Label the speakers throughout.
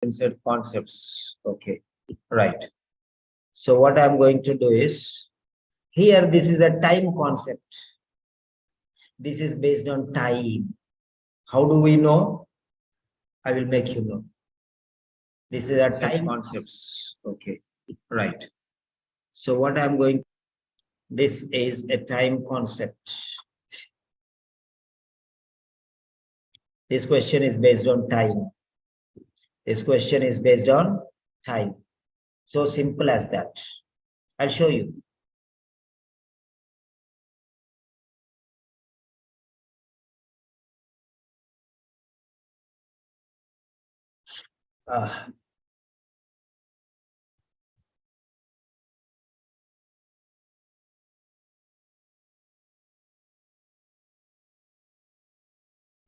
Speaker 1: insert concepts. Okay, right. So what I'm going to do is, here this is a time concept. This is based on time. How do we know? I will make you know. This is a time concepts. Okay, right. So what I'm going, this is a time concept. This question is based on time. This question is based on time. So simple as that. I'll show you.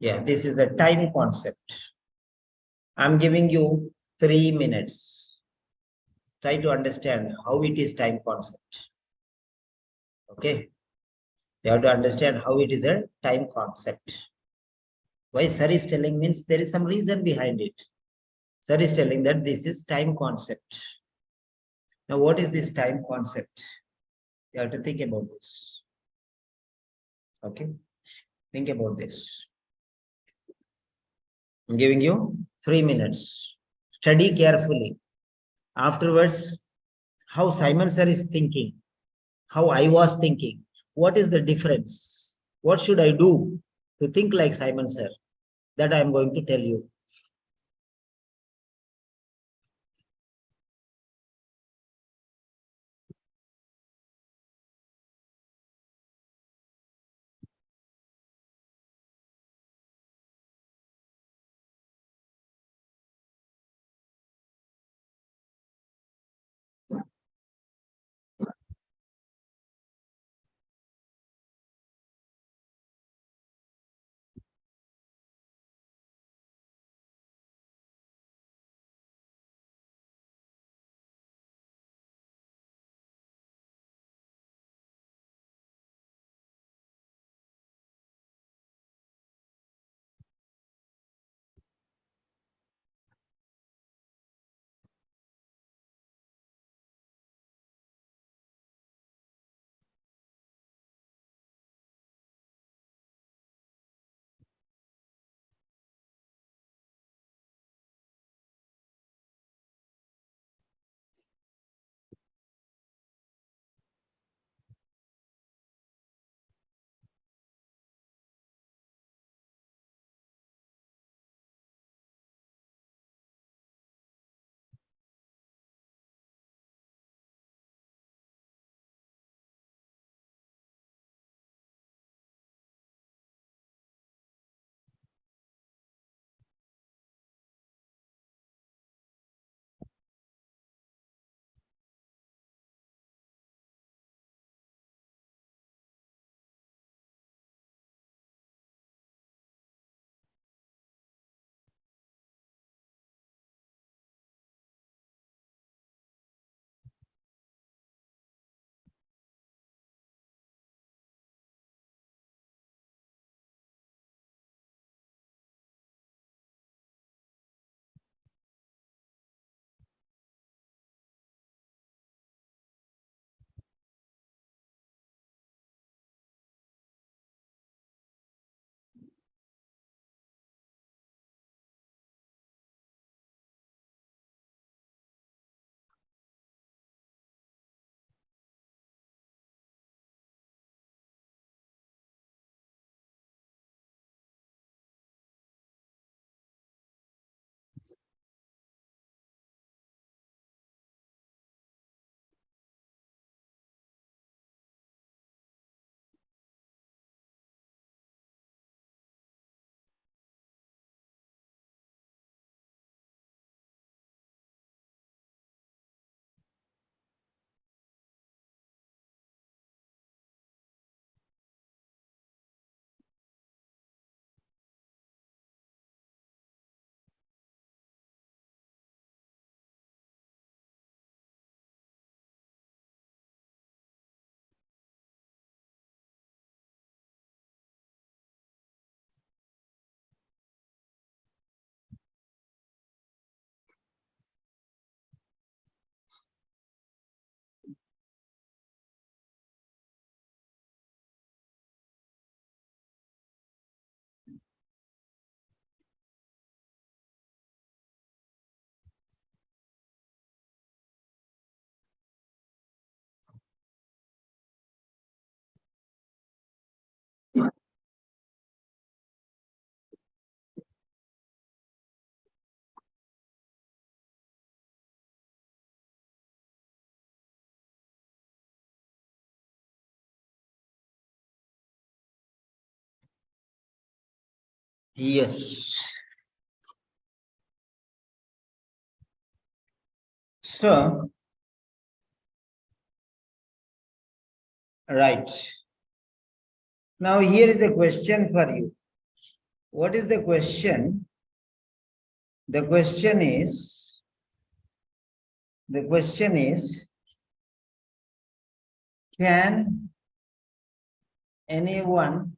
Speaker 1: Yeah, this is a time concept. I'm giving you 3 minutes. Try to understand how it is time concept. Okay. You have to understand how it is a time concept. Why sir is telling means there is some reason behind it. Sir is telling that this is time concept. Now, what is this time concept? You have to think about this. Okay. Think about this. I'm giving you 3 minutes. Study carefully. Afterwards, how Simon sir is thinking, how I was thinking. What is the difference? What should I do to think like Simon sir? That I am going to tell you. Yes. So, right. Now here is a question for you. What is the question? The question is, can anyone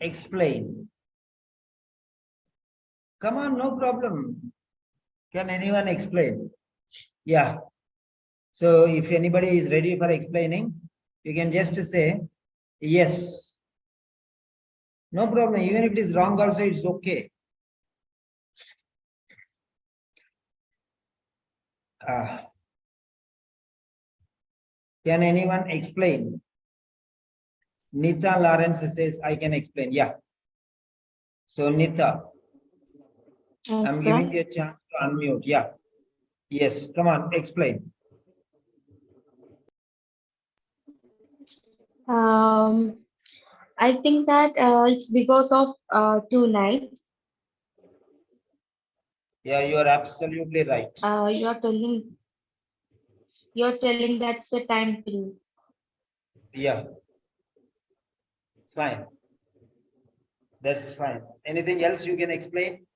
Speaker 1: explain? Come on, no problem. Can anyone explain? Yeah. So if anybody is ready for explaining, you can just say yes. No problem. Even if it is wrong also, it's okay. Can anyone explain? Nita Lawrence says, I can explain. Yeah. So Nita, I'm giving you a chance to unmute. Yeah. Yes. Come on, explain.
Speaker 2: I think that it's because of tonight.
Speaker 1: Yeah, you are absolutely right.
Speaker 2: You're telling that's a time period.
Speaker 1: Yeah. Fine. That's fine. Anything else you can explain?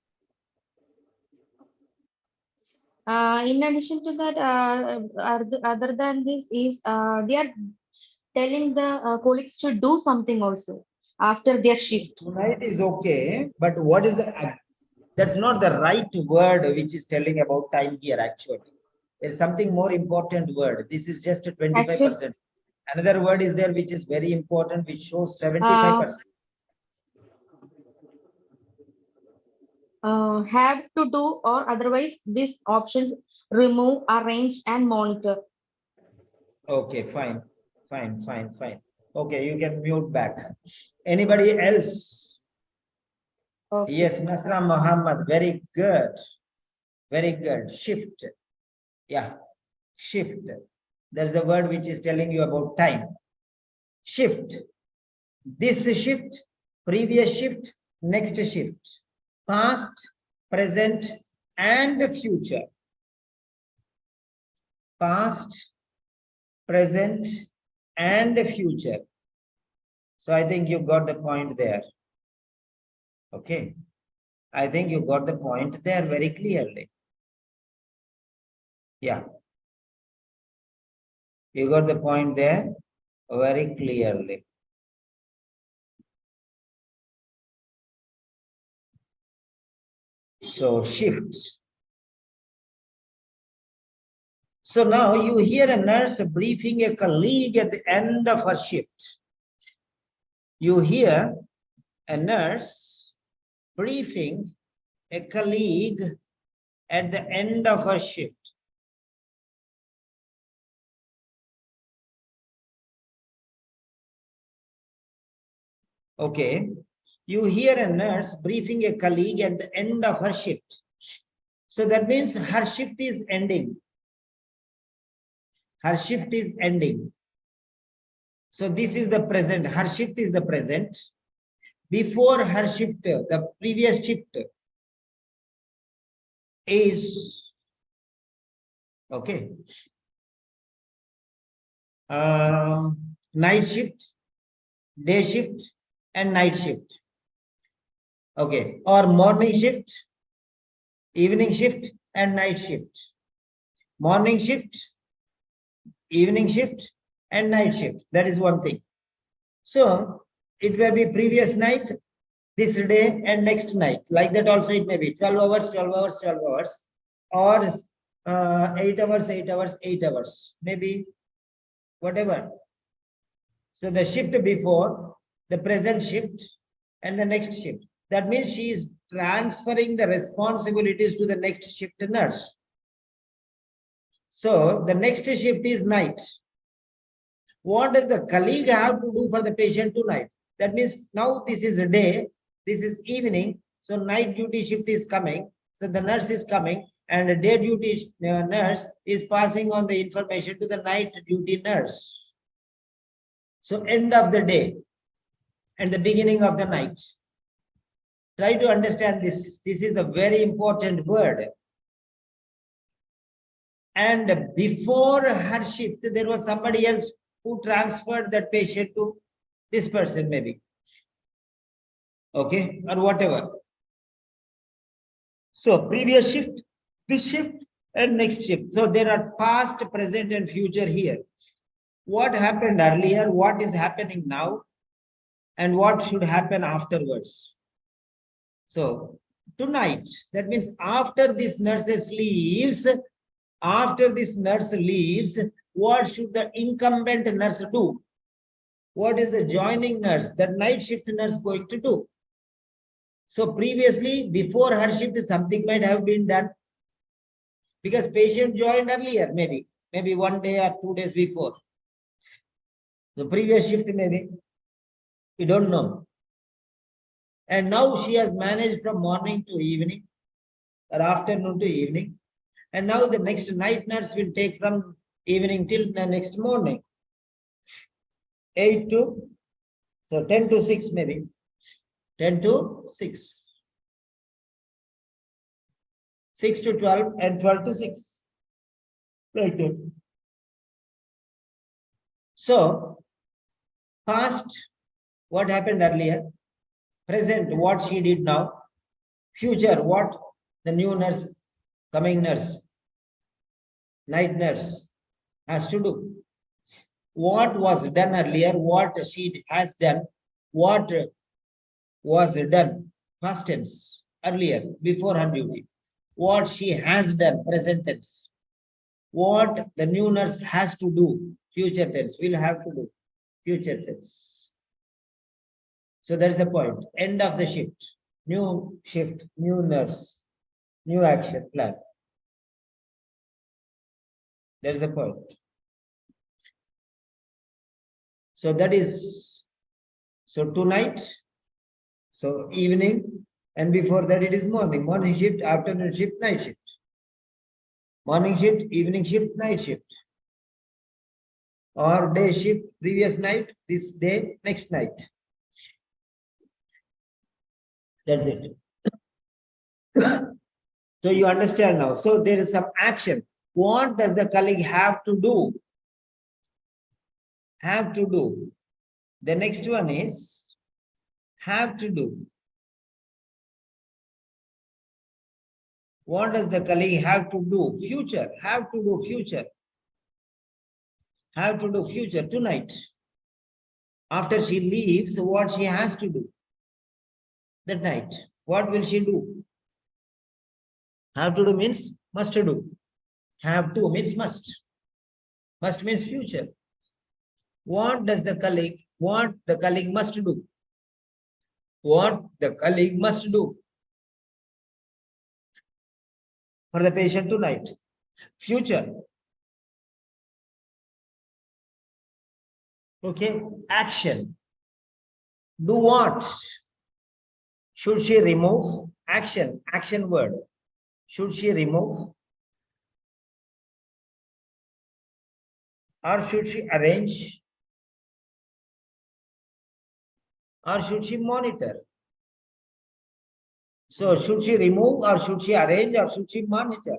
Speaker 2: In addition to that, other than this is they are telling the colleagues to do something also after their shift.
Speaker 1: Tonight is okay, but what is that's not the right word which is telling about time here actually. There's something more important word. This is just a 25%. Another word is there which is very important, which shows 75%.
Speaker 2: Have to do or otherwise these options remove, arrange and monitor.
Speaker 1: Okay, fine. Okay, you can mute back. Anybody else?
Speaker 2: Okay.
Speaker 1: Yes, Nasra Muhammad, very good. Very good. Shift. Yeah, shift. That's the word which is telling you about time. Shift. This shift, previous shift, next shift. Past, present, and future. Past, present, and future. So I think you got the point there. Okay. I think you got the point there very clearly. Yeah. You got the point there very clearly. So shift. So now you hear a nurse briefing a colleague at the end of her shift. You hear a nurse briefing a colleague at the end of her shift. Okay. You hear a nurse briefing a colleague at the end of her shift. So that means her shift is ending. Her shift is ending. So this is the present. Her shift is the present. Before her shift, the previous shift is okay. Night shift, day shift, and night shift. Okay, or morning shift, evening shift, and night shift. Morning shift, evening shift, and night shift. That is one thing. So it will be previous night, this day, and next night. Like that also it may be 12 hours, 12 hours, 12 hours, or 8 hours, 8 hours, 8 hours. Maybe whatever. So the shift before, the present shift, and the next shift. That means she is transferring the responsibilities to the next shift nurse. So the next shift is night. What does the colleague have to do for the patient tonight? That means now this is a day, this is evening, so night duty shift is coming. So the nurse is coming, and the day duty nurse is passing on the information to the night duty nurse. So end of the day and the beginning of the night. Try to understand this. This is a very important word. And before her shift, there was somebody else who transferred that patient to this person, maybe. Okay, or whatever. So previous shift, this shift, and next shift. So there are past, present, and future here. What happened earlier, what is happening now, and what should happen afterwards. So tonight, that means after this nurse leaves, what should the incumbent nurse do? What is the joining nurse, that night shift nurse, going to do? So previously, before her shift, something might have been done because patient joined earlier, maybe 1 day or 2 days before. The previous shift, maybe, we don't know. And now she has managed from morning to evening or afternoon to evening. And now the next night nurse will take from evening till the next morning. 10 to 6 maybe. 10 to 6. 6 to 12 and 12 to 6. Like that. So, past, what happened earlier. Present, what she did now. Future, what the new nurse, coming nurse, night nurse has to do. What was done earlier, what she has done, what was done, past tense, earlier, before her duty. What she has done, present tense. What the new nurse has to do, future tense, will have to do, future tense. So that's the point. End of the shift. New shift, new nurse, new action plan. That's the point. So that is, so tonight, so evening, and before that it is morning. Morning shift, afternoon shift, night shift. Morning shift, evening shift, night shift. Or day shift, previous night, this day, next night. That's it. So you understand now. So there is some action. What does the colleague have to do? Have to do. The next one is have to do. What does the colleague have to do? Future. Have to do future. Have to do future tonight. After she leaves, what she has to do that night. What will she do? Have to do means must do. Have to means must. Must means future. What does the colleague, what the colleague must do? What the colleague must do for the patient tonight? Future. Okay, action. Do what? Should she remove? Action, action word. Should she remove? Or should she arrange? Or should she monitor? So should she remove or should she arrange or should she monitor?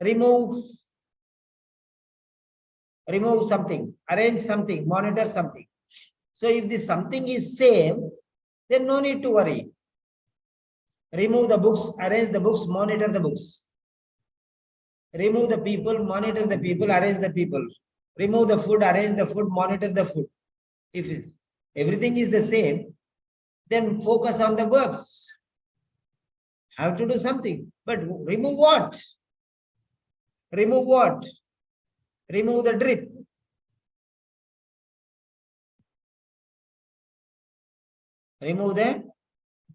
Speaker 1: Remove something, arrange something, monitor something. So if this something is same, then no need to worry. Remove the books, arrange the books, monitor the books. Remove the people, monitor the people, arrange the people. Remove the food, arrange the food, monitor the food. If everything is the same, then focus on the verbs. Have to do something. But remove what? Remove what? Remove the drip. Remove the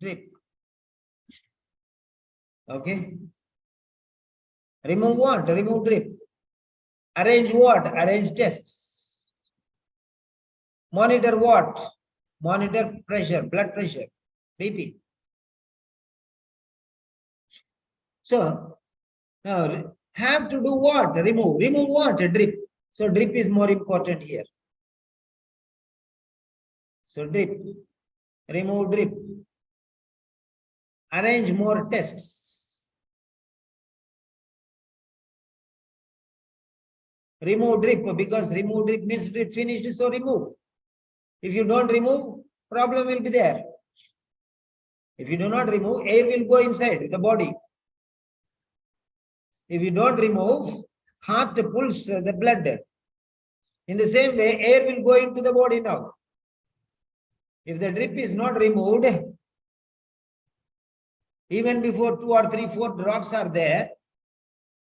Speaker 1: drip. Okay. Remove what? Remove drip. Arrange what? Arrange tests. Monitor what? Monitor pressure, blood pressure, BP. So now have to do what? Remove. Remove what? Drip. So drip is more important here. So drip. Remove drip. arrange more tests. Remove drip, because remove drip means drip finished, so remove. If you don't remove, problem will be there. If you do not remove, air will go inside the body. If you don't remove, heart pulls the blood. In the same way, air will go into the body now. If the drip is not removed, even before 2 or 3, 4 drops are there,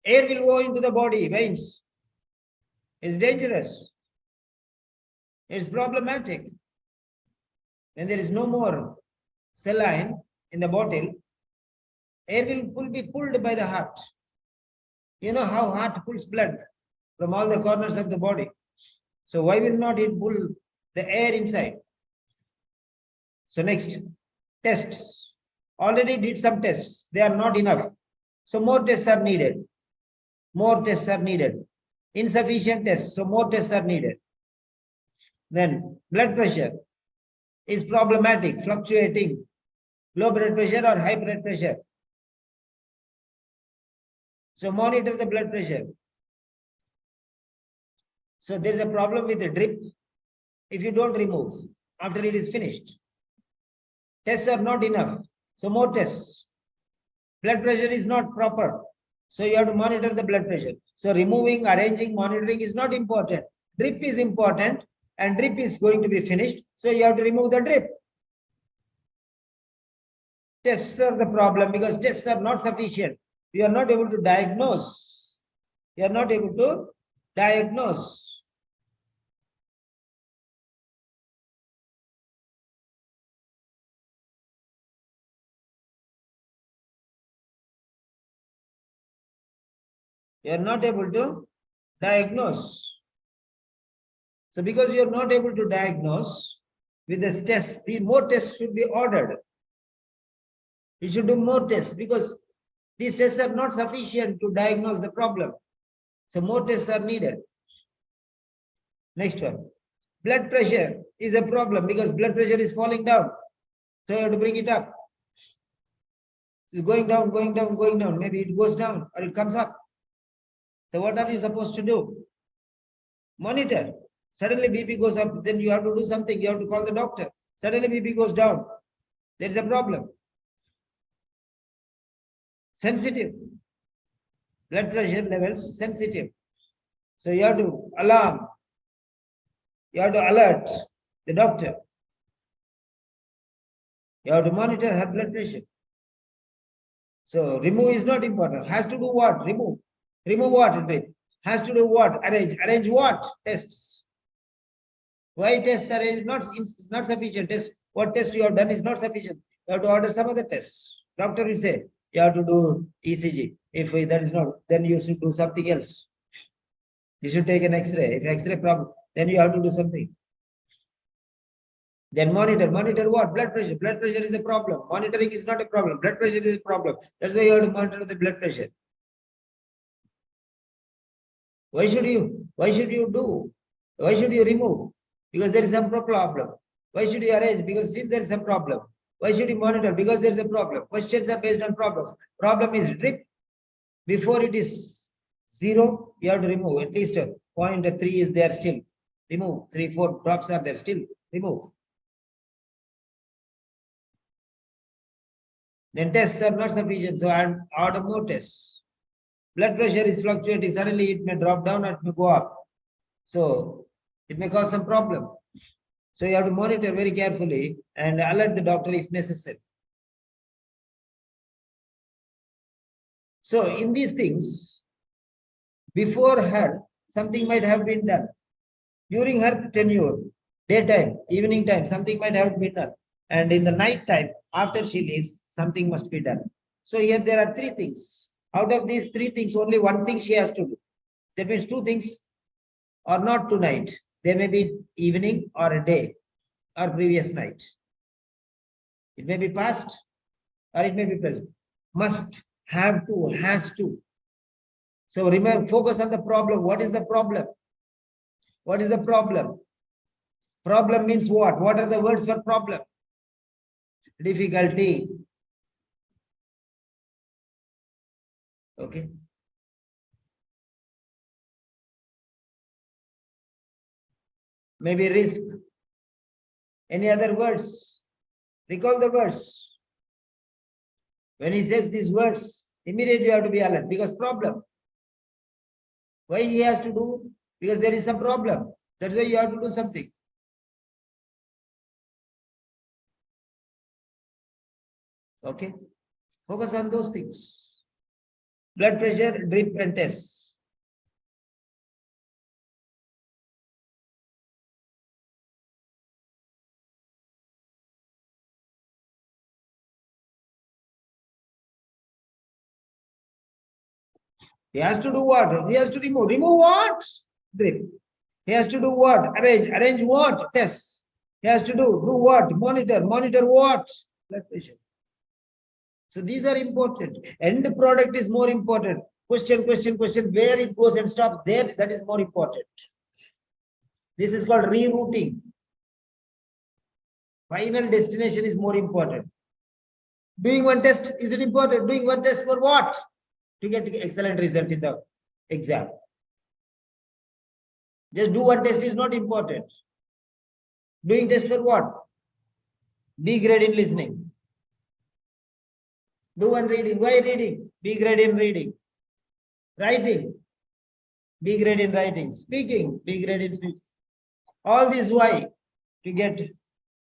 Speaker 1: air will go into the body, veins. It's dangerous. It's problematic. When there is no more saline in the bottle, air will be pulled by the heart. You know how heart pulls blood from all the corners of the body. So why will not it pull the air inside? So next, tests. Already did some tests. They are not enough. So more tests are needed. More tests are needed. Insufficient tests. So more tests are needed. Then blood pressure is problematic, fluctuating. Low blood pressure or high blood pressure. So monitor the blood pressure. So there is a problem with the drip if you don't remove after it is finished. Tests are not enough. So more tests. Blood pressure is not proper. So you have to monitor the blood pressure. So removing, arranging, monitoring is not important. Drip is important and drip is going to be finished. So you have to remove the drip. Tests are the problem because tests are not sufficient. You are not able to diagnose. You are not able to diagnose. You are not able to diagnose. So because you are not able to diagnose with this test, the more tests should be ordered. You should do more tests because these tests are not sufficient to diagnose the problem. So more tests are needed. Next one. Blood pressure is a problem because blood pressure is falling down. So you have to bring it up. It's going down, going down, going down. Maybe it goes down or it comes up. So what are you supposed to do? Monitor. Suddenly BP goes up, then you have to do something. You have to call the doctor. Suddenly BP goes down. There is a problem. Sensitive. Blood pressure levels sensitive. So you have to alarm. You have to alert the doctor. You have to monitor her blood pressure. So remove is not important. Has to do what? Remove. Remove what? Has to do what? Arrange. Arrange what? Tests. Why tests are not sufficient? Test. What test you have done is not sufficient. You have to order some other tests. Doctor will say you have to do ECG. If that is not, then you should do something else. You should take an X-ray. If X-ray problem, then you have to do something. Then monitor. Monitor what? Blood pressure. Blood pressure is a problem. Monitoring is not a problem. Blood pressure is a problem. That's why you have to monitor the blood pressure. Why should you do? Why should you remove? Because there is some problem. Why should you arrange? Because still there is some problem. Why should you monitor? Because there is a problem. Questions are based on problems. Problem is drip. Before it is 0, you have to remove. At least 0.3 is there still. Remove. 3, 4 drops are there still. Remove. Then tests are not sufficient. So I order more tests. Blood pressure is fluctuating. Suddenly it may drop down or it may go up. So it may cause some problem. So you have to monitor very carefully and alert the doctor if necessary. So in these things, before her, something might have been done. During her tenure, daytime, evening time, something might have been done. And in the night time, after she leaves, something must be done. So here there are 3 things. Out of these 3 things, only one thing she has to do. That means 2 things are not tonight. They may be evening or a day or previous night. It may be past or it may be present. Must, have to, has to. So remember, focus on the problem. What is the problem? What is the problem? Problem means what? What are the words for problem? Difficulty. Okay. Maybe risk. Any other words? Recall the words. When he says these words, immediately you have to be alert because problem. Why he has to do? Because there is some problem. That's why you have to do something. Okay. Focus on those things. Blood pressure, drip and tests. He has to do what? He has to remove. Remove what? Drip. He has to do what? Arrange. Arrange what? Tests. He has to do what? Monitor. Monitor what? Blood pressure. So these are important. End product is more important. Question, question, question. Where it goes and stops there, that is more important. This is called rerouting. Final destination is more important. Doing one test, is it important? Doing one test for what? To get excellent result in the exam. Just do one test is not important. Doing test for what? B grade in listening. Do one reading. Why reading? B grade in reading. Writing. B grade in writing. Speaking. B grade in speaking. All this why? To get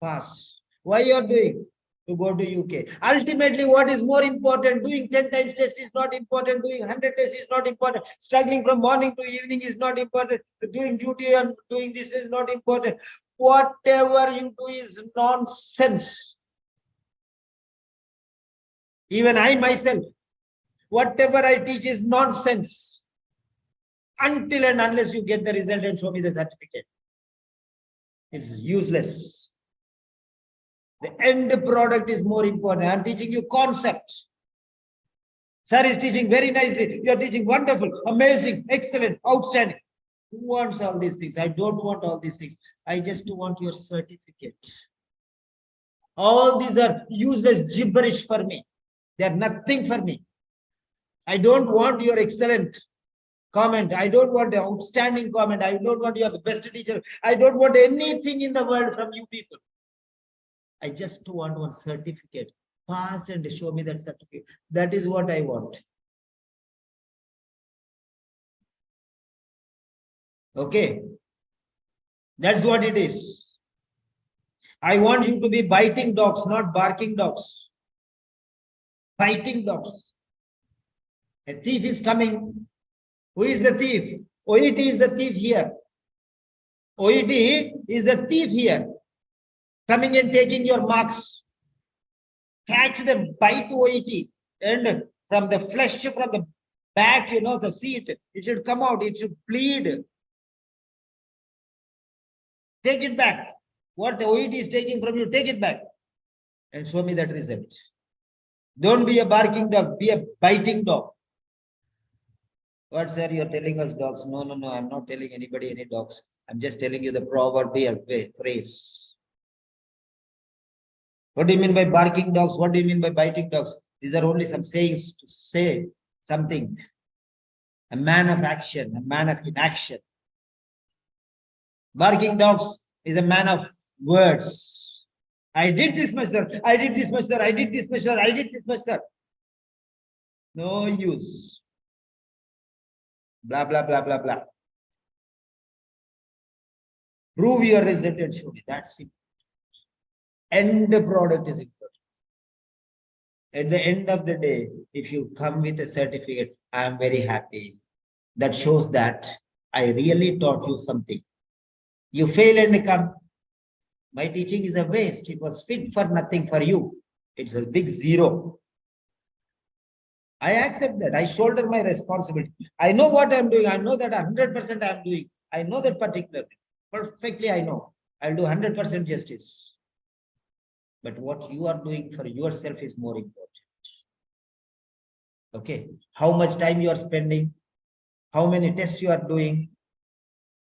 Speaker 1: pass. Why you are doing? To go to UK. Ultimately, what is more important? Doing 10 times test is not important. Doing 100 tests is not important. Struggling from morning to evening is not important. Doing duty and doing this is not important. Whatever you do is nonsense. Even I myself, whatever I teach is nonsense. Until and unless you get the result and show me the certificate. It's useless. The end product is more important. I'm teaching you concepts. Sir is teaching very nicely. You are teaching wonderful, amazing, excellent, outstanding. Who wants all these things? I don't want all these things. I just want your certificate. All these are useless gibberish for me. They are nothing for me. I don't want your excellent comment. I don't want the outstanding comment. I don't want you are the best teacher. I don't want anything in the world from you people. I just want one certificate. Pass and show me that certificate. That is what I want. Okay. That's what it is. I want you to be biting dogs, not barking dogs. Biting dogs. A thief is coming. Who is the thief? OET is the thief here. OET is the thief here. Coming and taking your marks. Catch them, bite OET. And from the flesh, from the back, the seat, it should come out. It should bleed. Take it back. What the OET is taking from you, take it back. And show me that result. Don't be a barking dog. Be a biting dog. What, sir, you're telling us dogs? No, no, no. I'm not telling anybody any dogs. I'm just telling you the proverbial phrase. What do you mean by barking dogs? What do you mean by biting dogs? These are only some sayings to say something. A man of action, a man of inaction. Barking dogs is a man of words. I did this much, sir. I did this much, sir. I did this much, sir. I did this much, sir. No use. Blah, blah, blah, blah, blah. Prove your result and show me. That's it. End product is important. At the end of the day, if you come with a certificate, I am very happy. That shows that I really taught you something. You fail and come. My teaching is a waste. It was fit for nothing for you. It's a big zero. I accept that. I shoulder my responsibility. I know what I'm doing. I know that 100% I'm doing. I know that particularly. Perfectly, I know. I'll do 100% justice. But what you are doing for yourself is more important. Okay. How much time you are spending, how many tests you are doing,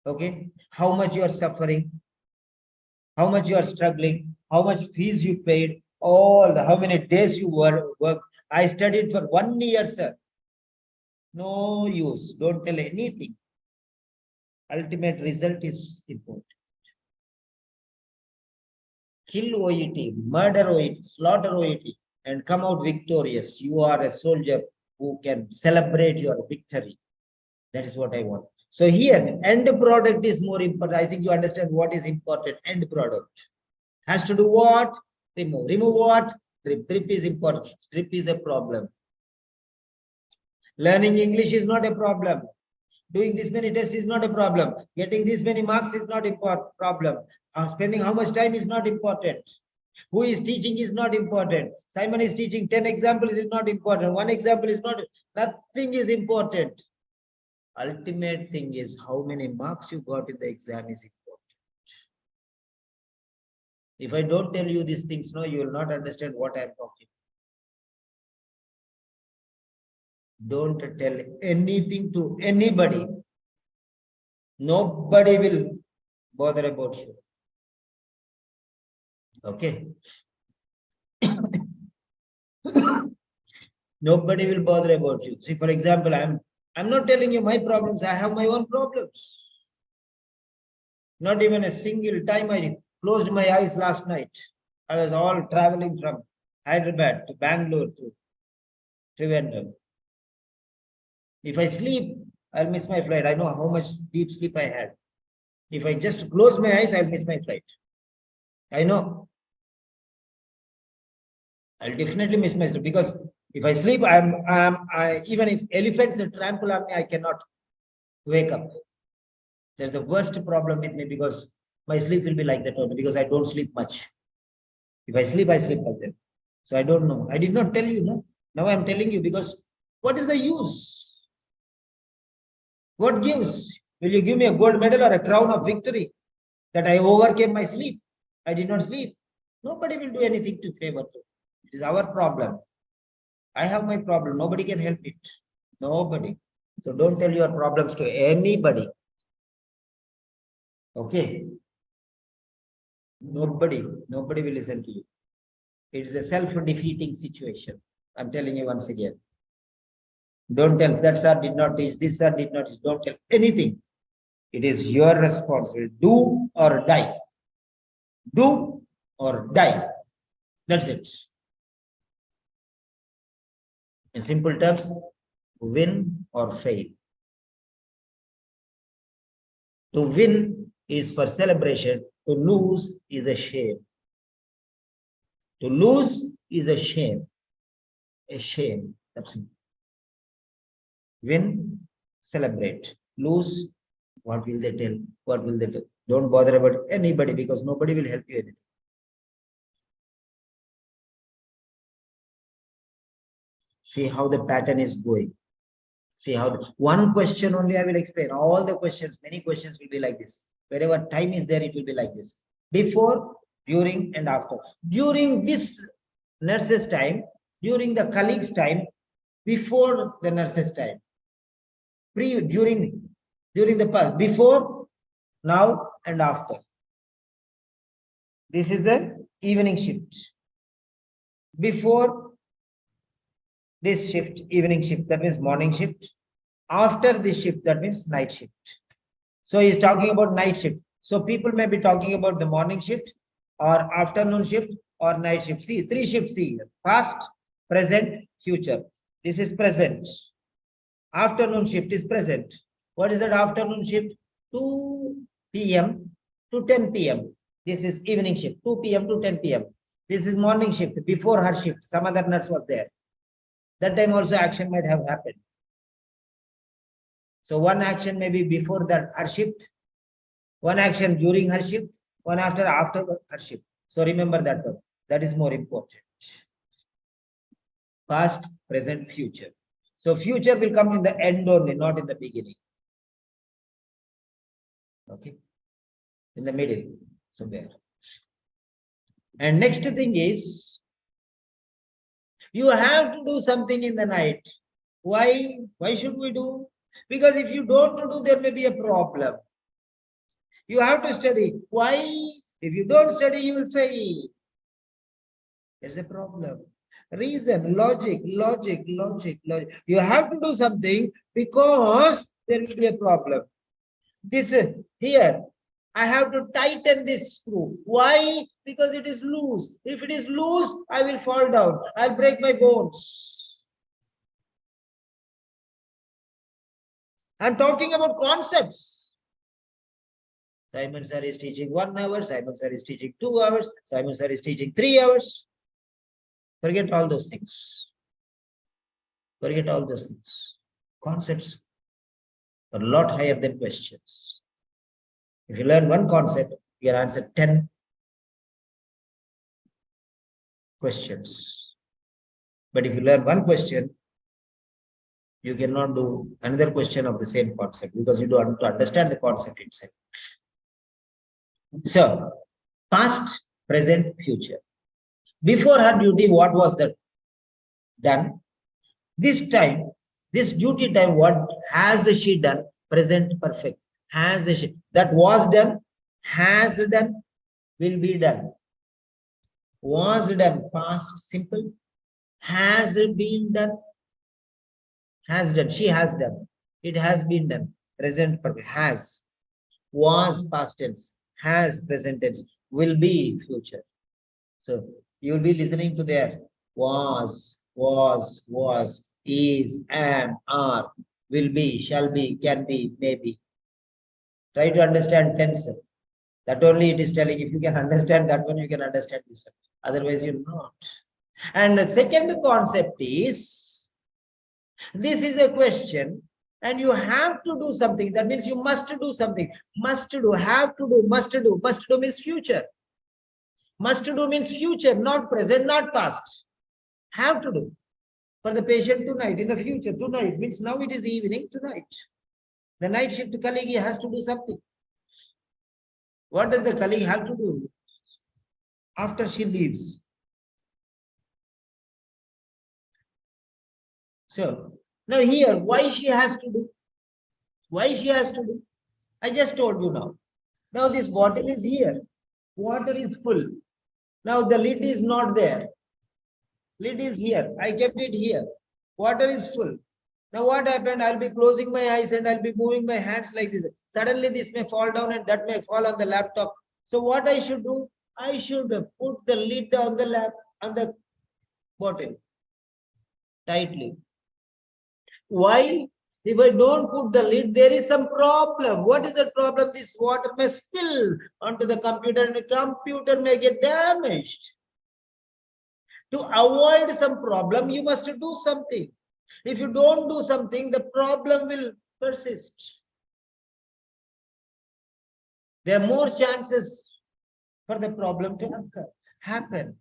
Speaker 1: okay, how much you are suffering, how much you are struggling, how much fees you paid, how many days you work. I studied for 1 year, sir. No use. Don't tell anything. Ultimate result is important. Kill OET, murder OET, slaughter OET, and come out victorious. You are a soldier who can celebrate your victory. That is what I want. So here, end product is more important. I think you understand what is important. End product has to do what? Remove. Remove what? Drip. Drip is important. Drip is a problem. Learning English is not a problem. Doing this many tests is not a problem. Getting this many marks is not a problem. Spending how much time is not important. Who is teaching is not important. Simon is teaching 10 examples is not important. One example is not, nothing is important. Ultimate thing is how many marks you got in the exam is important. If I don't tell you these things, no, you will not understand what I am talking. Don't tell anything to anybody. Nobody will bother about you. Okay. Nobody will bother about you. See, for example, I'm not telling you my problems. I have my own problems. Not even a single time I closed my eyes last night. I was all traveling from Hyderabad to Bangalore to Trivandrum. If I sleep, I'll miss my flight. I know how much deep sleep I had. If I just close my eyes, I'll miss my flight. I know. I'll definitely miss my sleep because if I sleep, even if elephants trample on me, I cannot wake up. That's the worst problem with me because my sleep will be like that only because I don't sleep much. If I sleep like that. So I don't know. I did not tell you, no. Now I'm telling you because what is the use? What gives? Will you give me a gold medal or a crown of victory that I overcame my sleep? I did not sleep. Nobody will do anything to favor you. It is our problem. I have my problem. Nobody can help it. Nobody. So don't tell your problems to anybody. Okay. Nobody will listen to you. It is a self-defeating situation. I'm telling you once again. Don't tell that sir did not teach, this sir did not teach. Don't tell anything. It is your responsibility. Do or die. Do or die. That's it. In simple terms, win or fail. To win is for celebration. To lose is a shame. To lose is a shame. A shame. That's it. Win, celebrate. Lose, what will they tell? What will they tell? Don't bother about anybody because nobody will help you anything. See how the pattern is going. See how one question only I will explain. All the questions, many questions will be like this. Wherever time is there, it will be like this. Before, during, and after. During this nurse's time, during the colleague's time, before the nurse's time. During the past, before, now, and after. This is the evening shift. Before this shift, evening shift, that means morning shift. After this shift, that means night shift. So he's talking about night shift. So people may be talking about the morning shift or afternoon shift or night shift. See, three shifts here. Past, present, future. This is present. Afternoon shift is present. What is that afternoon shift? 2 p.m. to 10 p.m. This is evening shift, 2 p.m. to 10 p.m. This is morning shift. Before her shift, some other nurse was there. That time also action might have happened. So one action may be before that her shift, one action during her shift, one after her shift. So remember that one. That is more important. Past, present, future. So future will come in the end only, not in the beginning. Okay. In the middle, somewhere. And next thing is, you have to do something in the night. Why? Why should we do? Because if you don't do, there may be a problem. You have to study. Why? If you don't study, you will fail. There's a problem. Reason, logic. You have to do something because there will be a problem. This here, I have to tighten this screw. Why? Because it is loose. If it is loose, I will fall down. I'll break my bones. I'm talking about concepts. Simon sir is teaching 1 hour. Simon sir is teaching 2 hours. Simon sir is teaching 3 hours. Forget all those things. Forget all those things. Concepts are a lot higher than questions. If you learn one concept, you can answer 10 questions. But if you learn one question, you cannot do another question of the same concept because you don't understand the concept itself. So, past, present, future. Before her duty, what was that done? This time, this duty time, what has she done? Present perfect. Has she? That was done, has done, will be done. Was done, past simple. Has been done. Has done. She has done. It has been done. Present perfect. Has. Was past tense. Has present tense. Will be future. So you will be listening to their was, is, am, are, will be, shall be, can be, may be. Try to understand tense. That only it is telling. If you can understand that one, you can understand this one. Otherwise, you're not. And the second concept is, this is a question and you have to do something. That means you must do something. Must do, have to do, must do. Must do means future. Must do means future, not present, not past. Have to do. For the patient tonight, in the future, tonight means now it is evening, tonight. The night shift colleague has to do something. What does the colleague have to do after she leaves? So, now here, why she has to do? Why she has to do? I just told you now. Now this bottle is here. Water is full. Now the lid is not there. Lid is here. I kept it here. Water is full. Now what happened? I'll be closing my eyes and I'll be moving my hands like this. Suddenly this may fall down and that may fall on the laptop. So what I should do? I should put the lid on the bottle tightly. Why? If I don't put the lid, there is some problem. What is the problem? This water may spill onto the computer and the computer may get damaged. To avoid some problem, you must do something. If you don't do something, the problem will persist. There are more chances for the problem to happen.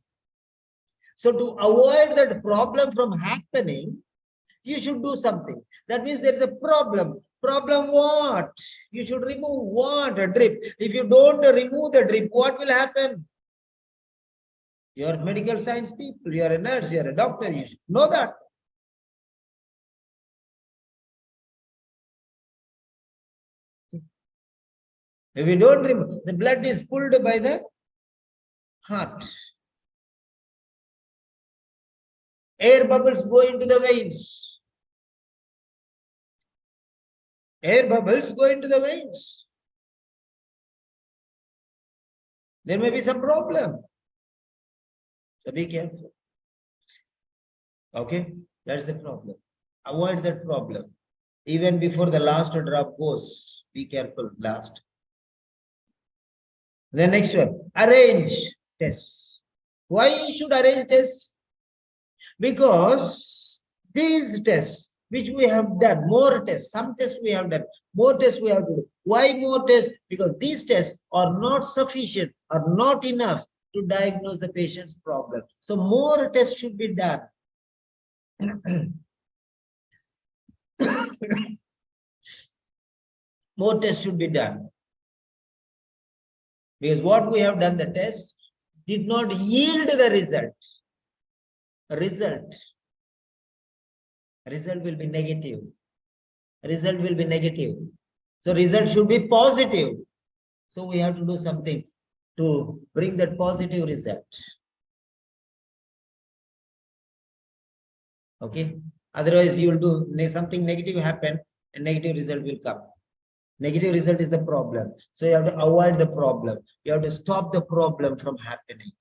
Speaker 1: So to avoid that problem from happening, you should do something. That means there is a problem. Problem what? You should remove what? A drip. If you don't remove the drip, what will happen? You are medical science people. You are a nurse. You are a doctor. You should know that. If you don't remove, the blood is pulled by the heart. Air bubbles go into the veins. Air bubbles go into the veins. There may be some problem. So be careful. Okay, that's the problem. Avoid that problem. Even before the last drop goes, be careful last. The next one, arrange tests. Why you should arrange tests? Because these tests, which we have done, more tests, some tests we have done, more tests we have to do. Why more tests? Because these tests are not sufficient, are not enough to diagnose the patient's problem. So more tests should be done. More tests should be done. Because what we have done, the test did not yield the result. Result will be negative. Result will be negative. So result should be positive. So we have to do something to bring that positive result. Okay. Otherwise, you will do something negative happen and negative result will come. Negative result is the problem. So you have to avoid the problem. You have to stop the problem from happening.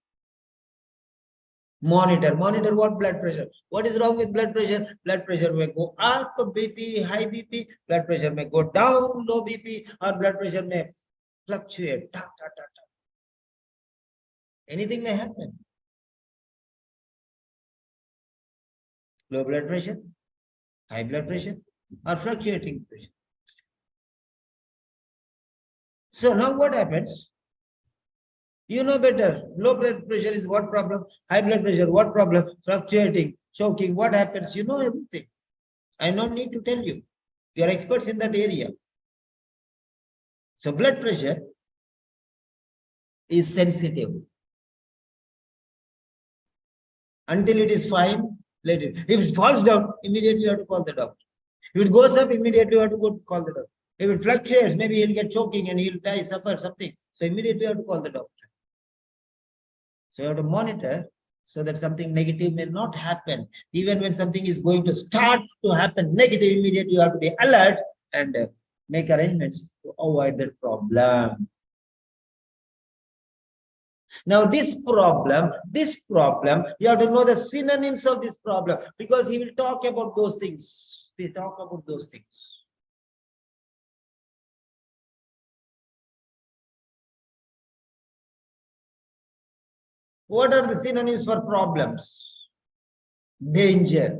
Speaker 1: Monitor what? Blood pressure. What is wrong with blood pressure? Blood pressure may go up, BP, high BP. Blood pressure may go down, low BP, or blood pressure may fluctuate. Anything may happen. Low blood pressure, high blood pressure, or fluctuating pressure. So now what happens? You know better. Low blood pressure is what problem? High blood pressure, what problem? Fluctuating, choking, what happens? You know everything. I don't need to tell you. You are experts in that area. So blood pressure is sensitive. Until it is fine, let it. If it falls down, immediately you have to call the doctor. If it goes up, immediately you have to go call the doctor. If it fluctuates, maybe he'll get choking and he'll die, suffer something. So immediately you have to call the doctor. So you have to monitor so that something negative may not happen. Even when something is going to start to happen negative, immediately you have to be alert and make arrangements to avoid that problem. Now this problem, you have to know the synonyms of this problem because he will talk about those things. They talk about those things. What are the synonyms for problems? Danger,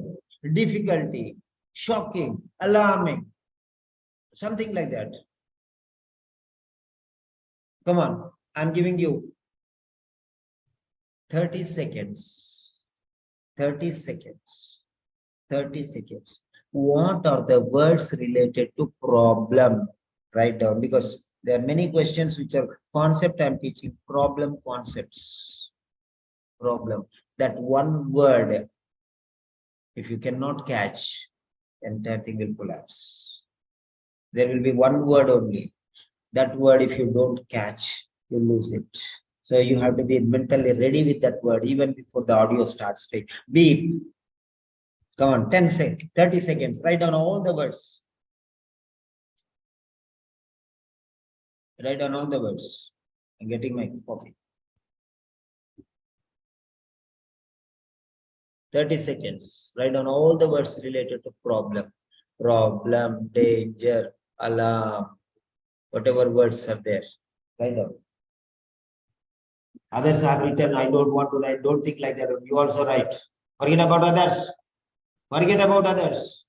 Speaker 1: difficulty, shocking, alarming, something like that. Come on, I'm giving you 30 seconds. 30 seconds. 30 seconds. What are the words related to problem? Write down because there are many questions which are concept I'm teaching, problem concepts. Problem. That one word, if you cannot catch, entire thing will collapse. There will be one word only. That word, if you don't catch, you lose it. So you have to be mentally ready with that word even before the audio starts. Beep. Come on, 10 seconds, 30 seconds. Write down all the words. Write down all the words. I'm getting my coffee. 30 seconds. Write down all the words related to problem. Problem, danger, alarm, whatever words are there. Write down. Others have written, I don't want to write. Don't think like that. You also write. Forget about others. Forget about others.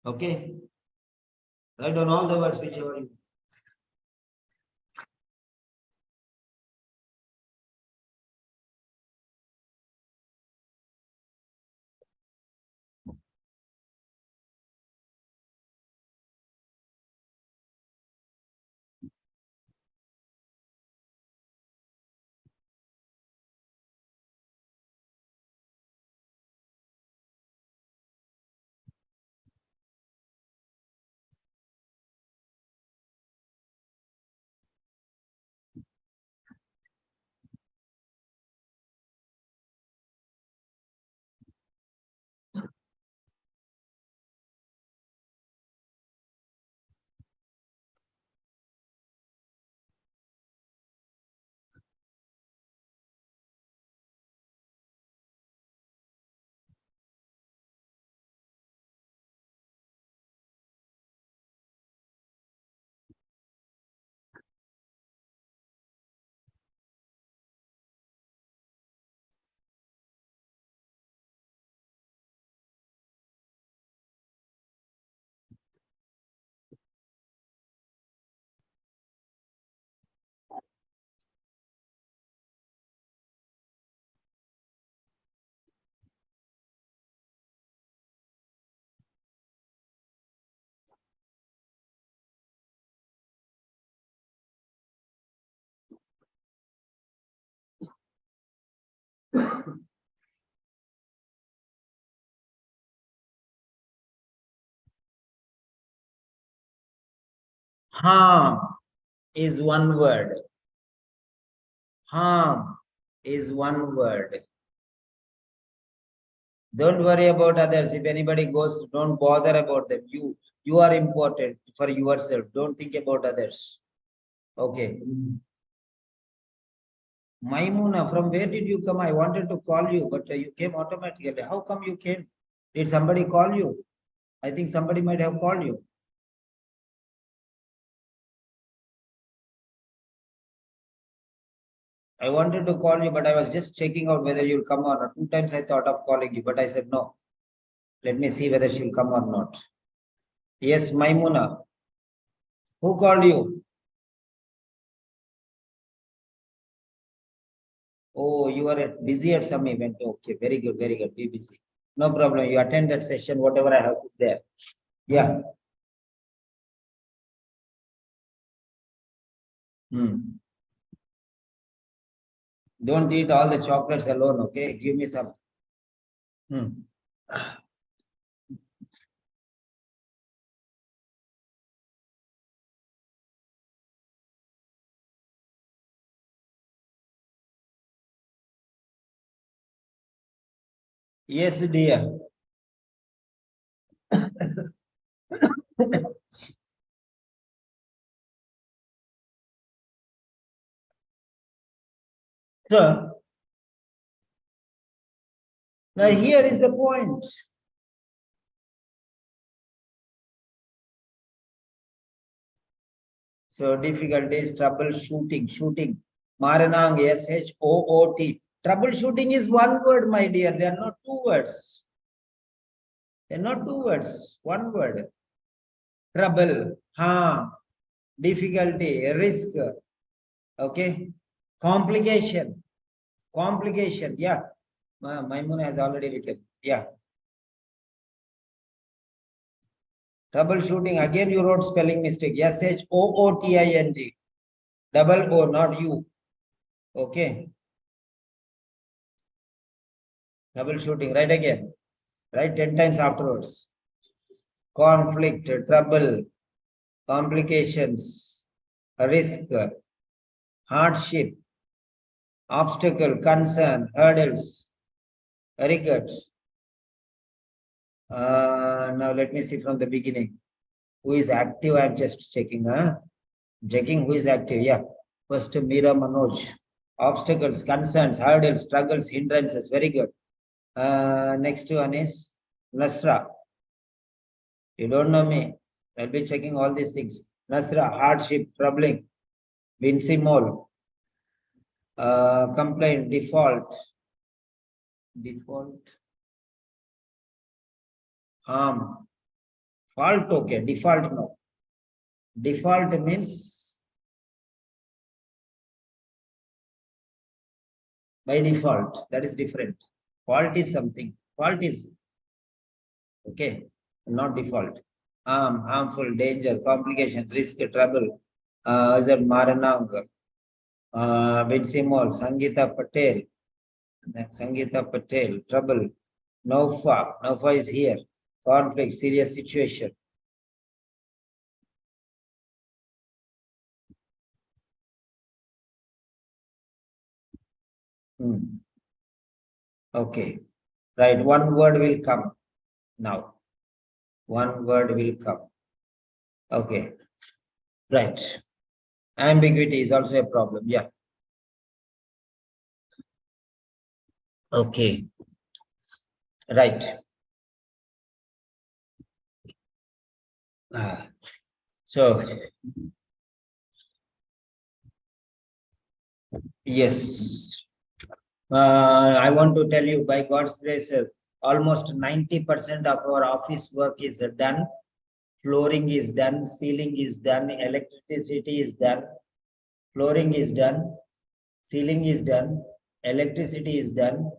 Speaker 1: Okay. Write down all the words whichever you. Harm is one word. Harm is one word. Don't worry about others. If anybody goes, don't bother about them. You are important for yourself. Don't think about others. Okay. Maimuna, from where did you come? I wanted to call you, but you came automatically. How come you came? Did somebody call you? I think somebody might have called you. I wanted to call you, but I was just checking out whether you'll come or not. 2 times I thought of calling you, but I said no. Let me see whether she'll come or not. Yes, Maimuna. Who called you? Oh, you are busy at some event. Okay, very good, very good. Be busy. No problem. You attend that session, whatever I have put there. Yeah. Don't eat all the chocolates alone, okay? Give me some. Yes, dear. So, now here is the point. So difficulties, troubleshooting, shooting. Maranang, SHOOT. Troubleshooting is one word, my dear. They are not 2 words. They are not 2 words. One word. Trouble, difficulty, risk. Okay. Complication. Complication. Yeah. Maimuna has already written. Yeah. Troubleshooting. Again, you wrote spelling mistake. SHOOTING. Double O, not U. Okay. Troubleshooting. Right again. Right 10 times afterwards. Conflict, trouble, complications, risk, hardship, obstacle, concern, hurdles. Very good. Now let me see from the beginning. Who is active? I'm just checking. Checking who is active. Yeah. First, Meera Manoj. Obstacles, concerns, hurdles, struggles, hindrances. Very good. Next one is Nasra. You don't know me. I'll be checking all these things. Nasra, hardship, troubling, Vincimol, complaint, default, harm, fault, okay, default, no. Default means by default, that is different. Fault is something, fault is, okay, not default. Harmful, danger, complications, risk, trouble, is that Maranang, Vincimol, Sangeeta Patel, trouble. Naufa is here. Conflict, serious situation. Okay. Right. One word will come now. One word will come. Okay. Right. Ambiguity is also a problem. Yeah. Okay. Right. So, yes. I want to tell you, by God's grace, almost 90% of our office work is done. Flooring is done, ceiling is done, electricity is done, flooring is done, ceiling is done, electricity is done,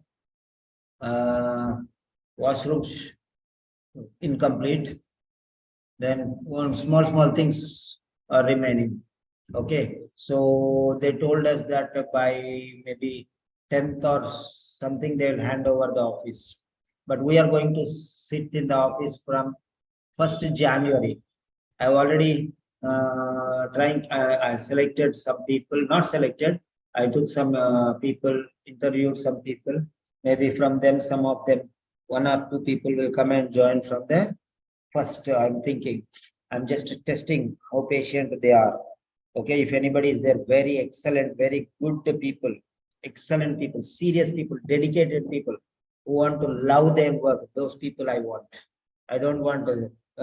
Speaker 1: washrooms incomplete. Then small things are remaining. Okay, so they told us that by maybe 10th or something they'll hand over the office, but we are going to sit in the office from 1st January. I've already I selected some people, not selected. I took some people, interviewed some people. Maybe from them, some of them one or two people will come and join from the first. I'm thinking, I'm just testing how patient they are. Okay, if anybody is there, very excellent, very good people, excellent people, serious people, dedicated people who want to love their work. Those people I want. I don't want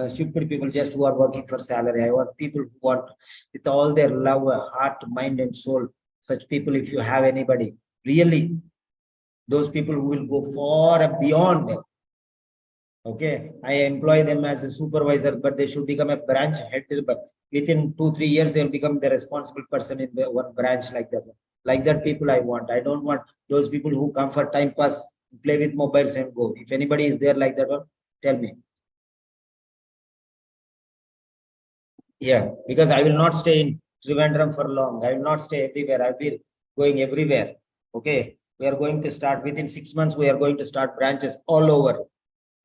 Speaker 1: stupid people just who are working for salary. I want people who want with all their love, heart, mind, and soul. Such people, if you have anybody, really, those people who will go far and beyond. Okay, I employ them as a supervisor, but they should become a branch head. But within 2-3 years, they'll become the responsible person in the one branch like that. Like that, people I want. I don't want those people who come for time pass, play with mobiles and go. If anybody is there like that one, tell me. Yeah, because I will not stay in Trivandrum for long. I will not stay everywhere. I will be going everywhere. Okay, we are going to start within 6 months. We are going to start branches all over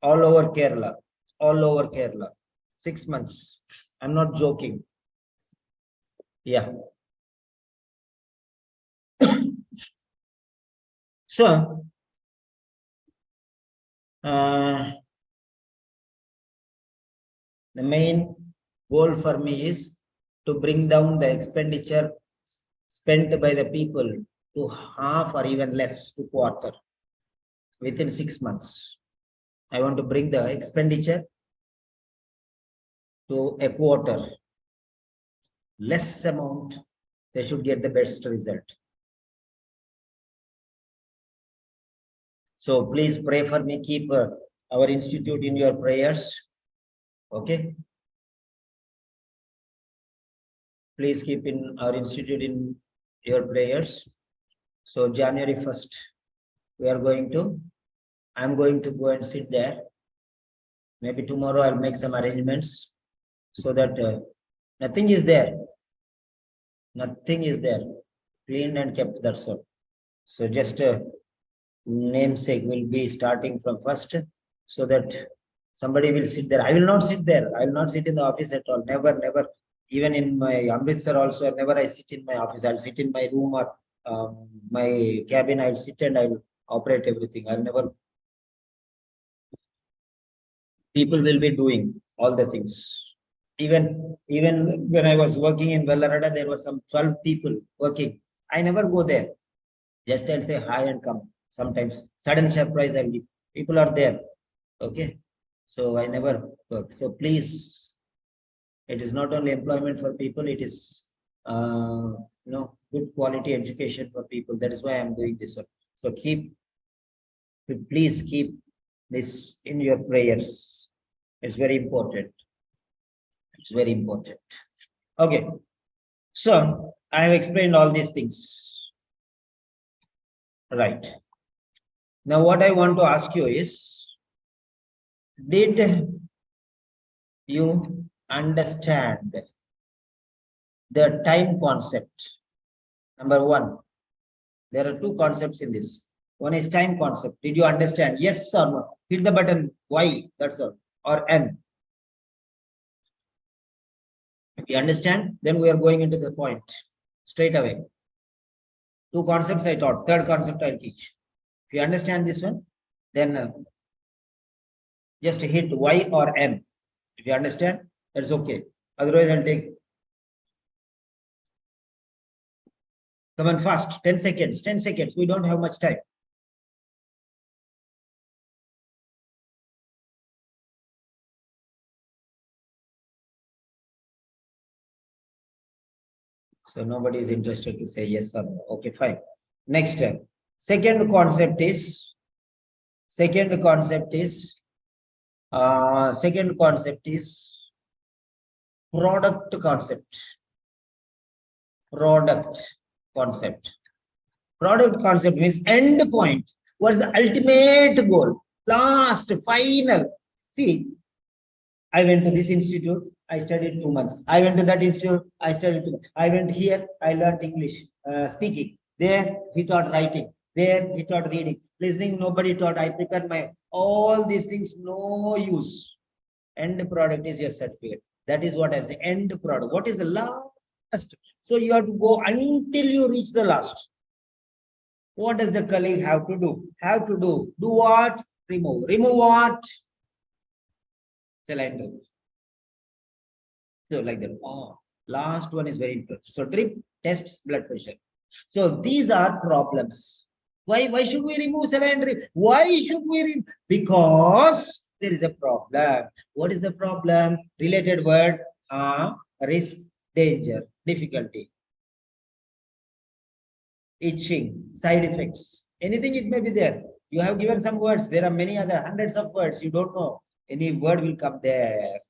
Speaker 1: Kerala, all over Kerala. 6 months. I'm not joking. Yeah. So, the main goal for me is to bring down the expenditure spent by the people to half or even less to quarter within 6 months. I want to bring the expenditure to a quarter. Less amount, they should get the best result. So please pray for me. Keep our institute in your prayers. Okay. Please keep in our institute in your prayers. So January 1st, I'm going to go and sit there. Maybe tomorrow I'll make some arrangements so that nothing is there. Nothing is there. Cleaned and kept, that's all. So just namesake will be starting from first so that somebody will sit there. I will not sit there. I will not sit in the office at all. Never, never. Even in my Amritsar also, never I sit in my office. I'll sit in my room or my cabin. I'll sit and I'll operate everything. I'll never. People will be doing all the things. Even when I was working in Vellarada, there were some 12 people working. I never go there. Just I'll say hi and come. Sometimes sudden surprise I'll be. People are there. Okay. So I never work. So please, it is not only employment for people, it is good quality education for people. That is why I'm doing this one. So please keep this in your prayers. It's very important. It's very important. Okay. So I have explained all these things. Right. Now what I want to ask you is, did you understand the time concept? Number one, there are two concepts in this. One is time concept. Did you understand? Yes or no? Hit the button Y, that's all, or N. If you understand, then we are going into the point straight away. Two concepts I taught. Third concept I'll teach. If you understand this one, then just hit Y or M. If you understand, that's okay. Otherwise, I'll take. Come on fast. 10 seconds. 10 seconds. We don't have much time. So nobody is interested to say yes or no. Okay, fine. Next, second concept is product concept. Product concept. Product concept means end point. What's the ultimate goal? Last, final. See, I went to this institute, I studied 2 months. I went to that institute, I studied 2 months. I went here, I learned English, speaking. There, he taught writing. There, he taught reading. Listening, nobody taught. I prepared my, all these things, no use. End product is your certificate. That is what I'm saying. End product. What is the last? So you have to go until you reach the last. What does the colleague have to do? Do what? remove. Remove what? Saline drip. So like that. Oh, last one is very important. So drip tests blood pressure. So these are problems. Why should we remove saline drip? Why should we remove? Because there is a problem. What is the problem? Related word, risk, danger, difficulty, itching, side effects. Anything it may be there. You have given some words. There are many other hundreds of words. You don't know. Any word will come there.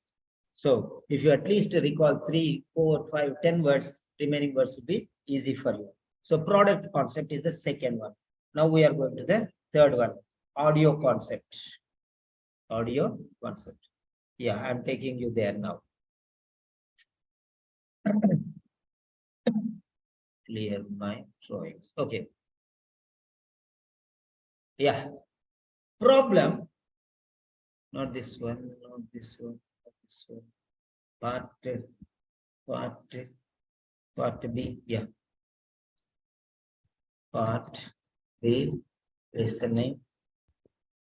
Speaker 1: So if you at least recall 3, 4, 5, 10 words, remaining words will be easy for you. So product concept is the second one. Now we are going to the third one, audio concept. Audio concept. Yeah, I'm taking you there now. Clear my drawings. Okay. Yeah. Problem. Not this one, not this one, not this one. Part B. Yeah. Part B. Listening.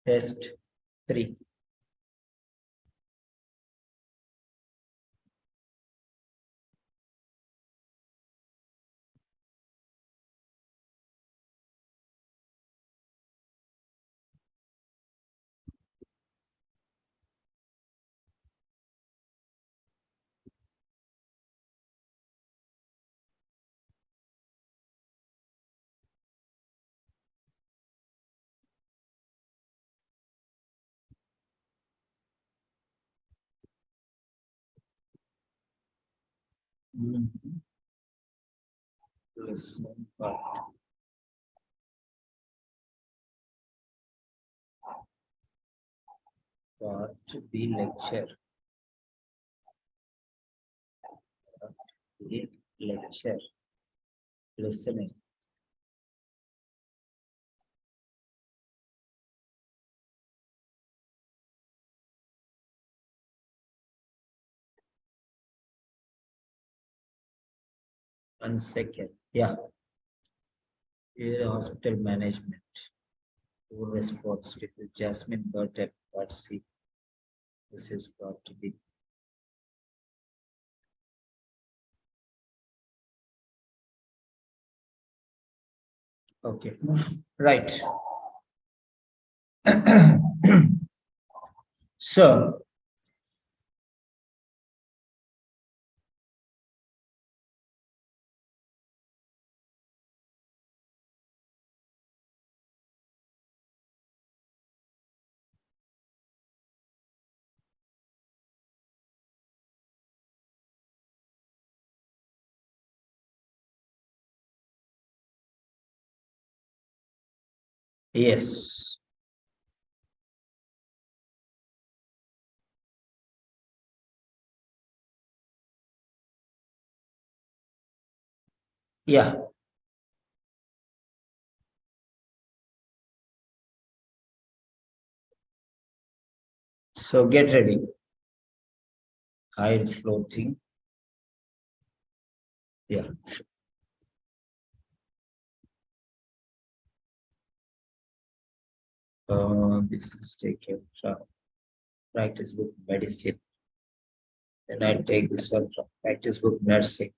Speaker 1: Test 3. Listen part. Part B lecture. Part B lecture. Listening. One second. Yeah. Here hospital management. Full response with Jasmine Burton, part C. This is part B. Okay, right. So, yes. Yeah. So get ready. High floating. Yeah. This is taken from practice book medicine. Then I take this one from practice book nursing.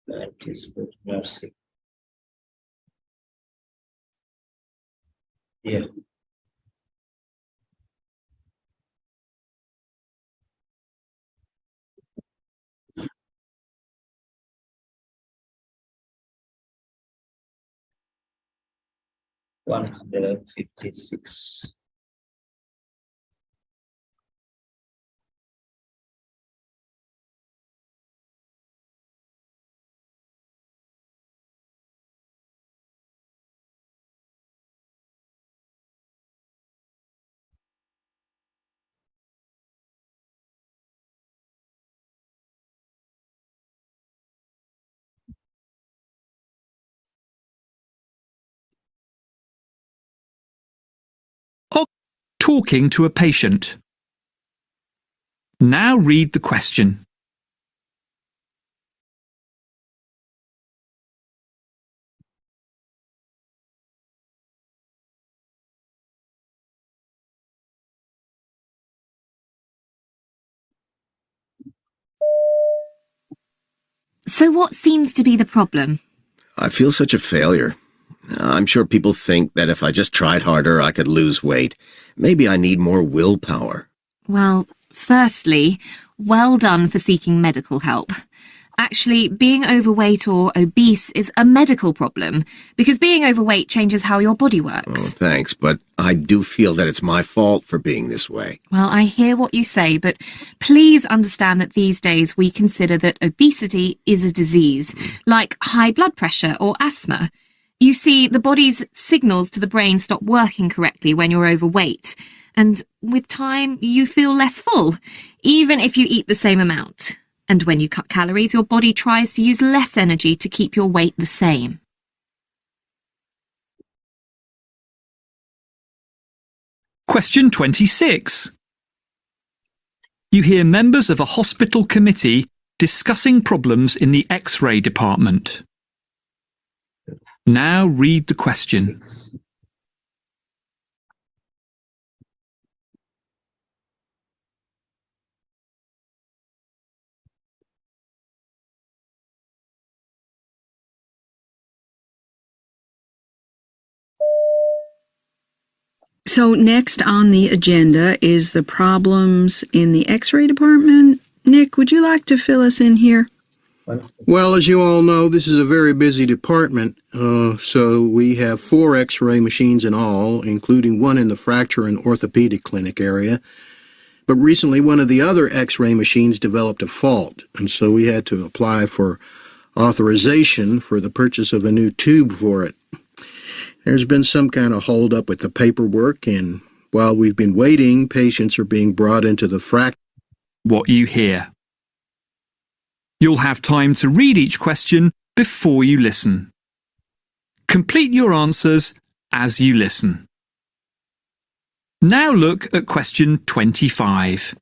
Speaker 1: Practice book nursing. Yeah. $156.
Speaker 3: Talking to a patient. Now read the question. So what seems to be the problem?
Speaker 4: I feel such a failure. I'm sure people think that if I just tried harder, I could lose weight. Maybe I need more willpower.
Speaker 3: Well, firstly, well done for seeking medical help. Actually, being overweight or obese is a medical problem because being overweight changes how your body
Speaker 4: Oh,
Speaker 3: works.
Speaker 4: thanks, but I do feel that it's my fault for being this way.
Speaker 3: Well, I hear what you say, but please understand that these days we consider that obesity is a disease, like high blood pressure or asthma. You see, the body's signals to the brain stop working correctly when you're overweight, and with time you feel less full, even if you eat the same amount. And when you cut calories, your body tries to use less energy to keep your weight the same.
Speaker 5: Question 26. You hear members of a hospital committee discussing problems in the X-ray department. Now read the question.
Speaker 6: So next on the agenda is the problems in the X-ray department. Nick, would you like to fill us in here?
Speaker 7: Well, as you all know, this is a very busy department, so we have 4 X-ray machines in all, including one in the fracture and orthopedic clinic area. But recently, one of the other X-ray machines developed a fault, and so we had to apply for authorization for the purchase of a new tube for it. There's been some kind of hold-up with the paperwork, and while we've been waiting, patients are being brought into the fracture.
Speaker 5: What you hear. You'll have time to read each question before you listen. Complete your answers as you listen. Now look at question 25.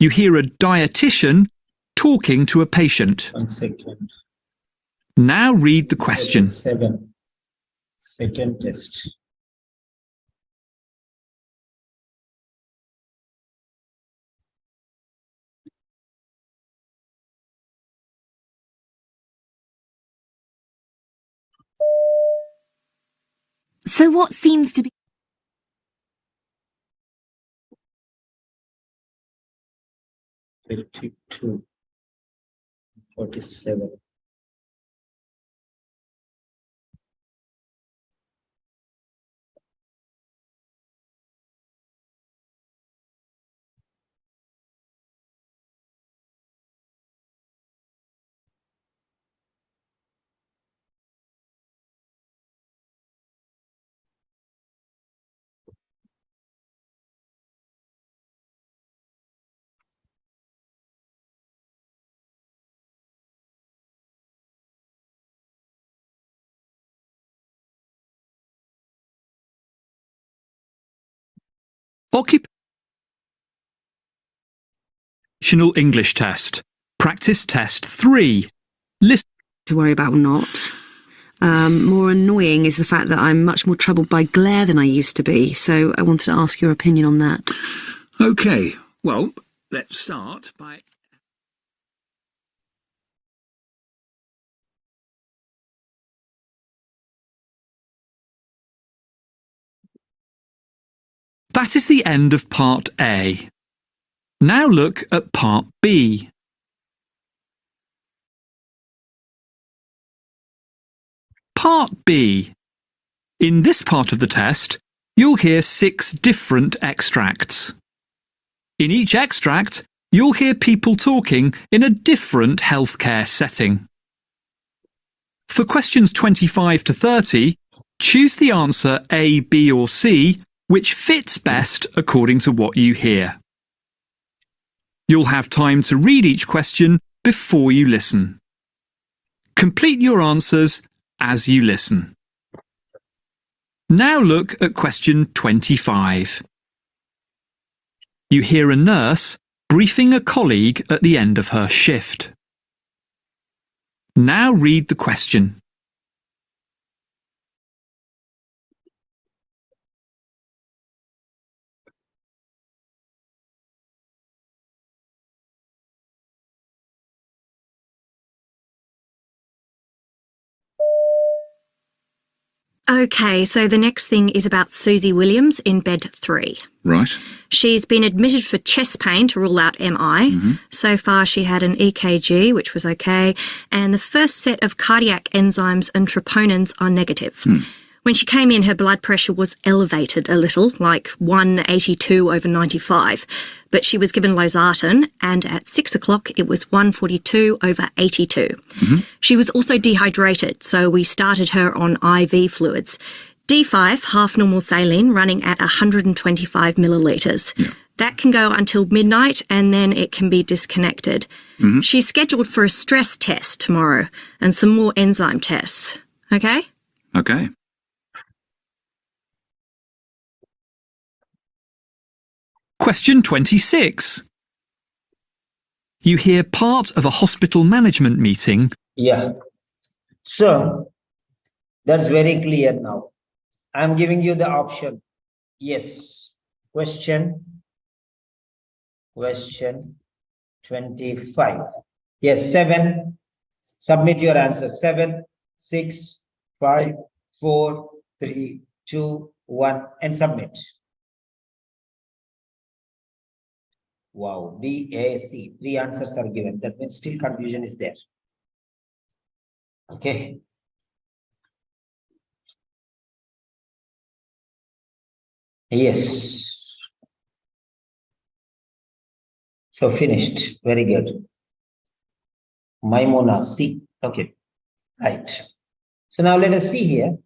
Speaker 5: You hear a dietitian talking to a patient.
Speaker 1: 1 second.
Speaker 5: Now read the question.
Speaker 1: 7. Second test.
Speaker 3: So what seems to be
Speaker 1: 52. 47.
Speaker 5: Occupational English test. Practice test 3. Listen.
Speaker 8: To worry about or not. More annoying is the fact that I'm much more troubled by glare than I used to be, so I wanted to ask your opinion on that.
Speaker 5: Okay, well, let's start by... That is the end of part A. Now look at part B. Part B. In this part of the test, you'll hear 6 different extracts. In each extract, you'll hear people talking in a different healthcare setting. For questions 25 to 30, choose the answer A, B or C which fits best according to what you hear. You'll have time to read each question before you listen. Complete your answers as you listen. Now look at question 25. You hear a nurse briefing a colleague at the end of her shift. Now read the question.
Speaker 9: Okay, so the next thing is about Susie Williams in bed 3.
Speaker 10: Right.
Speaker 9: She's been admitted for chest pain to rule out MI. So far, she had an EKG, which was okay, and the first set of cardiac enzymes and troponins are negative. When she came in, her blood pressure was elevated a little, like 182/95, but she was given losartan, and at 6 o'clock it was 142/82. She was also dehydrated, so we started her on IV fluids. D5, half normal saline, running at 125 millilitres. That can go until midnight and then it can be disconnected. She's scheduled for a stress test tomorrow and some more enzyme tests. Okay?
Speaker 10: Okay.
Speaker 5: Question 26. You hear part of a hospital management meeting.
Speaker 1: Yeah. So that's very clear now. I'm giving you the option. Yes. Question 25. Yes, 7. Submit your answer. 7, 6, 5, 4, 3, 2, 1, and submit. Wow, B, A, C. 3 answers are given. That means still confusion is there. Okay. Yes. So finished. Very good. Maimuna, C. Okay. Right. So now let us see here.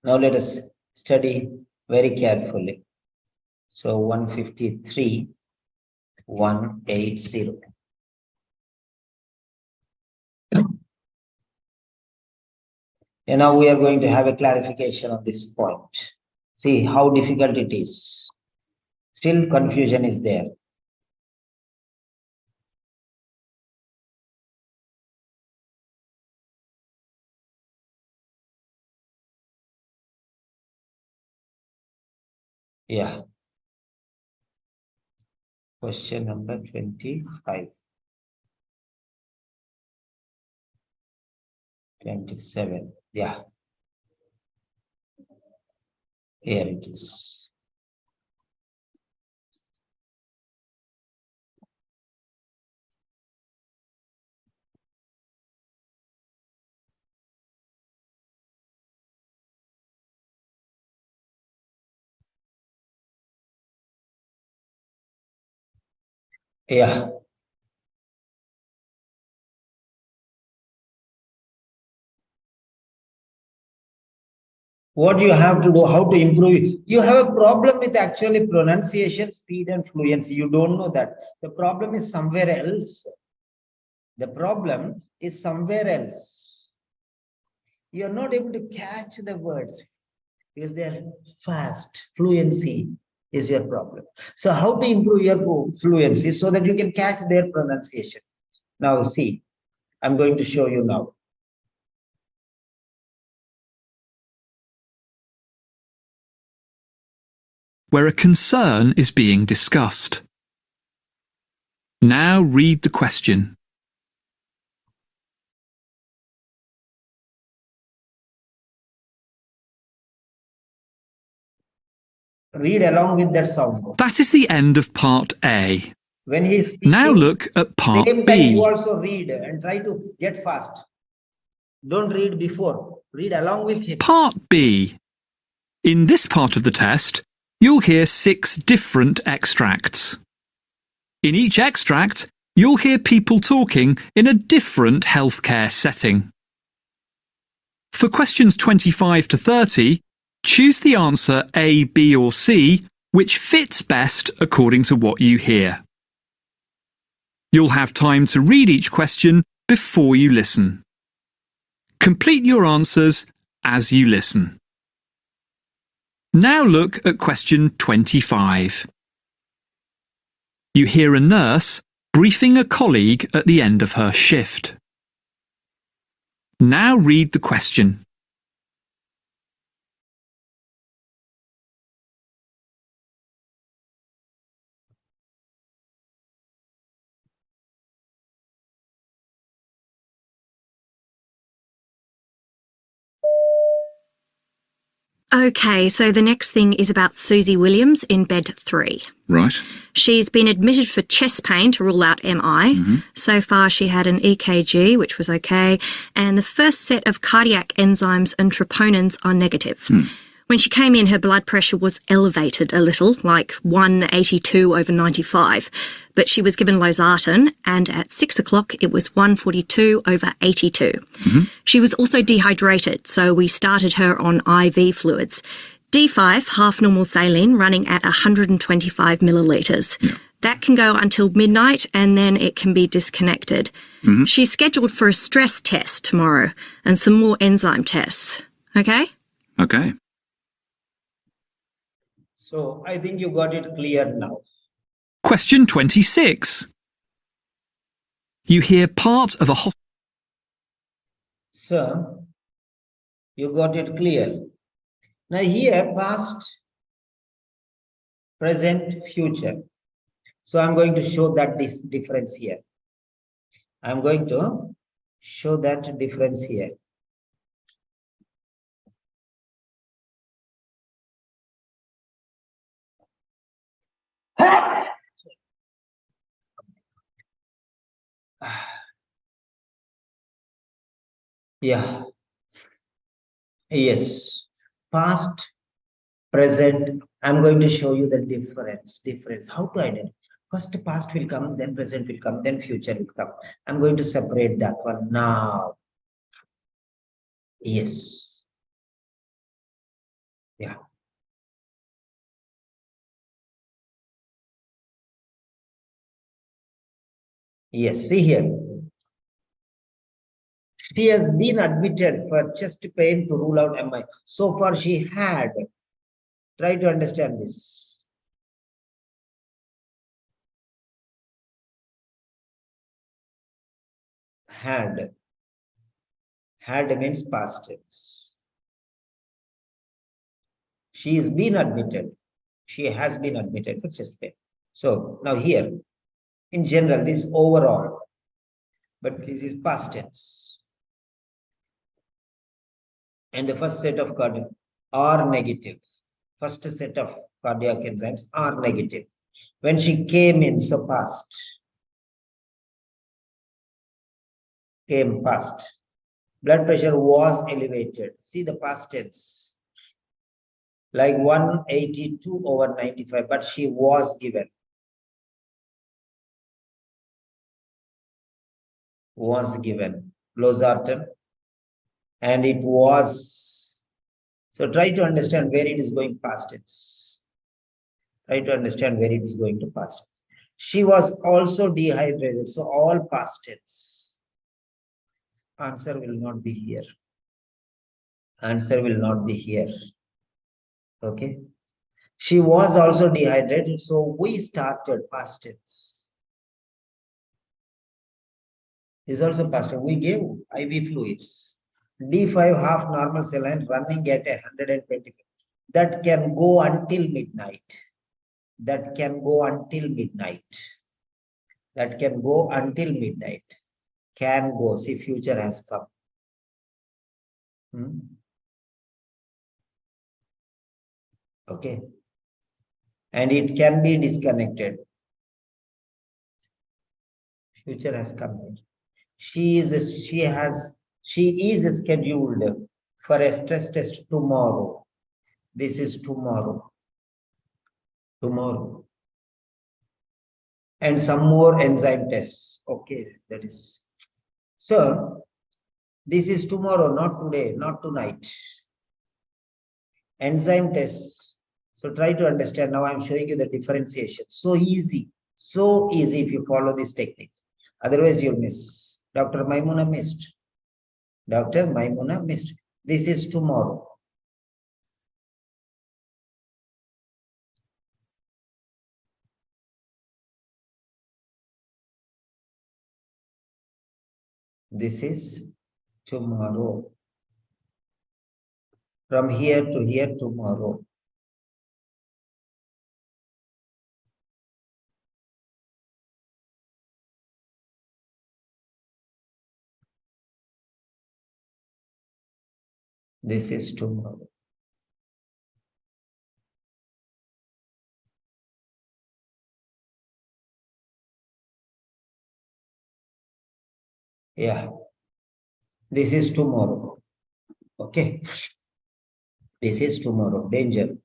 Speaker 1: Now let us study very carefully. So 153, 180. And now we are going to have a clarification of this point. See how difficult it is. Still confusion is there. Yeah. Question number 25. 27. Yeah. Here it is. Yeah. What you have to do, how to improve it. You have a problem with actually pronunciation, speed, and fluency. You don't know that. The problem is somewhere else. The problem is somewhere else. You are not able to catch the words because they are fast. Fluency is your problem. So how to improve your fluency so that you can catch their pronunciation? Now see, I'm going to show you now.
Speaker 5: Where a concern is being discussed. Now read the question.
Speaker 1: Read along with that sound.
Speaker 5: That is the end of part A.
Speaker 1: When he is speaking,
Speaker 5: Now look at part
Speaker 1: same time you
Speaker 5: B.
Speaker 1: also read and try to get fast. Don't read before. Read along with him.
Speaker 5: Part B. In this part of the test, you'll hear 6 different extracts. In each extract, you'll hear people talking in a different healthcare setting. For questions 25 to 30, choose the answer A, B or C which fits best according to what you hear. You'll have time to read each question before you listen. Complete your answers as you listen. Now look at question 25. You hear a nurse briefing a colleague at the end of her shift. Now read the question.
Speaker 9: Okay, so the next thing is about Susie Williams in bed 3.
Speaker 10: Right.
Speaker 9: She's been admitted for chest pain to rule out MI. So far, she had an EKG, which was okay, and the first set of cardiac enzymes and troponins are negative. When she came in, her blood pressure was elevated a little, like 182 over 95, but she was given losartan, and at 6 o'clock it was 142 over 82. She was also dehydrated, so we started her on IV fluids. D5, half normal saline, running at 125 millilitres. That can go until midnight and then it can be disconnected. She's scheduled for a stress test tomorrow and some more enzyme tests. Okay?
Speaker 10: Okay.
Speaker 1: So I think you got it clear now.
Speaker 5: Question 26. You hear part of a
Speaker 1: So you got it clear. Now here, past, present, future. So I'm going to show that this difference here. I'm going to show that difference here. Yeah. Yes. Past, present. I'm going to show you the difference. How to identify? First past will come, then present will come, then future will come. I'm going to separate that one now. Yes. Yeah. Yes, see here. She has been admitted for chest pain to rule out MI. So far she had. Try to understand this. Had. Had means past tense. She has been admitted. She has been admitted for chest pain. So now here, in general, this overall, but this is past tense. And the first set of cardiac are negative. First set of cardiac enzymes are negative. When she came in, so past. Came past. Blood pressure was elevated. See the past tense. Like 182 over 95, but she was given. Was given losartan, and it was. So try to understand where it is going past tense. Try to understand where it is going to past tense. She was also dehydrated, so all past tense. Answer will not be here. Answer will not be here. Okay. She was also dehydrated, so we started past tense. Is also past tense. We gave IV fluids. D5 half normal saline running at 120. That can go until midnight. That can go until midnight. That can go until midnight. Can go. See, future has come. Okay. And it can be disconnected. Future has come. She is scheduled for a stress test tomorrow. This is tomorrow. Tomorrow. And some more enzyme tests. Okay, that is. So this is tomorrow, not today, not tonight. Enzyme tests. So try to understand. Now I'm showing you the differentiation. So easy if you follow this technique. Otherwise you'll miss. Dr. Maimuna missed. Dr. Maimuna missed. This is tomorrow. This is tomorrow. From here to here tomorrow. This is tomorrow. Yeah. This is tomorrow. Okay. This is tomorrow. Danger.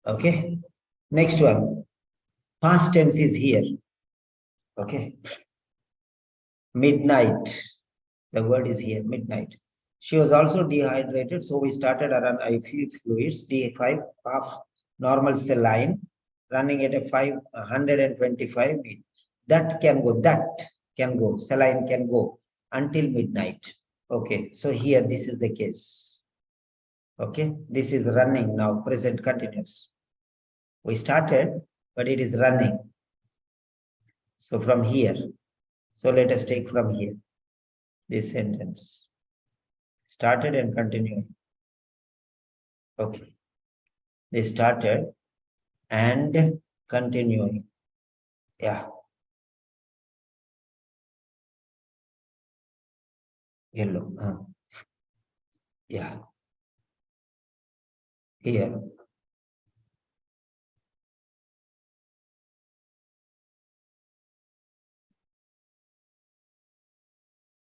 Speaker 1: Okay. Next one. Past tense is here. Okay. Midnight. The word is here, midnight. She was also dehydrated, so we started around IV fluids, D5, half normal saline, running at a 125 meter. That can go, saline can go until midnight. Okay, so here this is the case. Okay, this is running now, present continuous. We started, but it is running. So from here, so let us take from here, this sentence. Started and continuing. Okay. They started and continuing. Yeah. Yellow. Yeah. Here.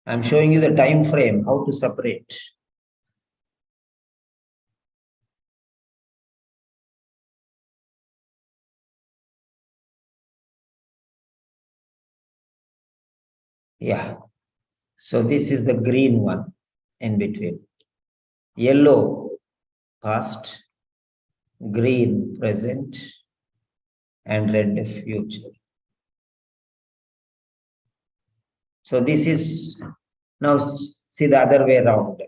Speaker 1: I'm showing you the time frame, how to separate. Yeah. So this is the green one in between. Yellow, past, green, present, and red, future. So this is, now see the other way around.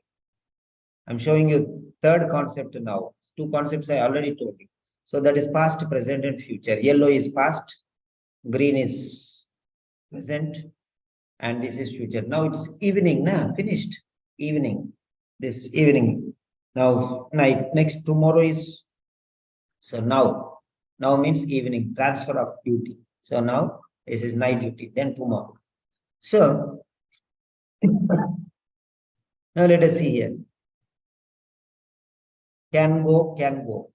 Speaker 1: I'm showing you third concept now. Two concepts I already told you. So that is past, present, and future. Yellow is past, green is present, and this is future. Now it's evening, now finished. Evening. This evening. Now night. Next tomorrow is, so now. Now means evening, transfer of duty. So now this is night duty, then tomorrow. So now let us see here. Can go, can go.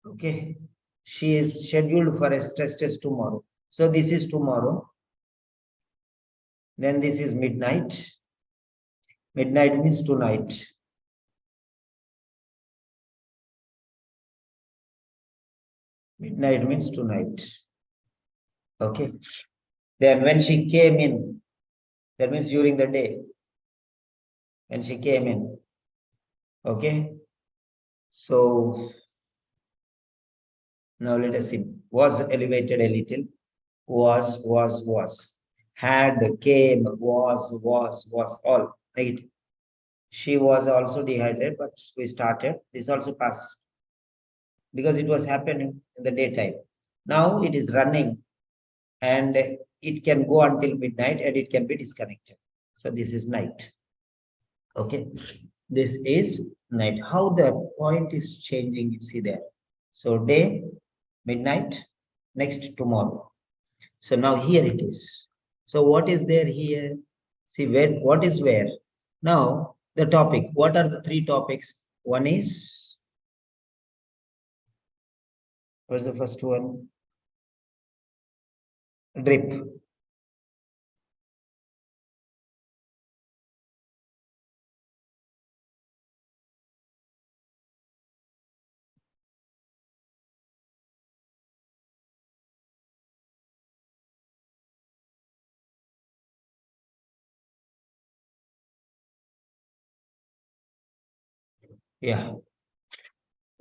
Speaker 1: Okay. She is scheduled for a stress test tomorrow. So this is tomorrow. Then this is midnight. Midnight means tonight. Midnight means tonight. Okay. Then when she came in, that means during the day. When she came in. Okay. So now let us see. Was elevated a little. Was. Had, came, was, all negative. She was also dehydrated, but we started. This also passed because it was happening in the daytime. Now it is running and it can go until midnight and it can be disconnected. So this is night. Okay. This is night. How the point is changing, you see there. So day, midnight, next tomorrow. So now here it is. So what is there here? See where, what is where? Now the topic. What are the three topics? One is, what's the first one? Drip. Yeah.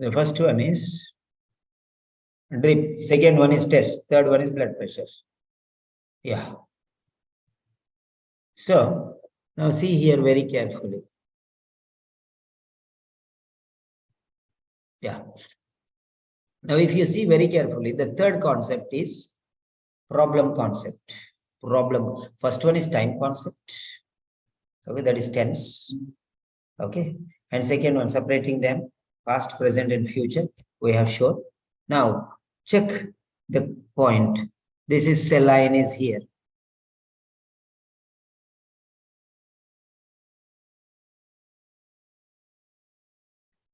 Speaker 1: The first one is drip. Second one is test. Third one is blood pressure. Yeah. So now see here very carefully. Yeah. Now if you see very carefully, the third concept is problem concept. Problem. First one is time concept. Okay, that is tense. Okay. And second one, separating them, past, present, and future. We have shown. Now check the point. This is saline is here.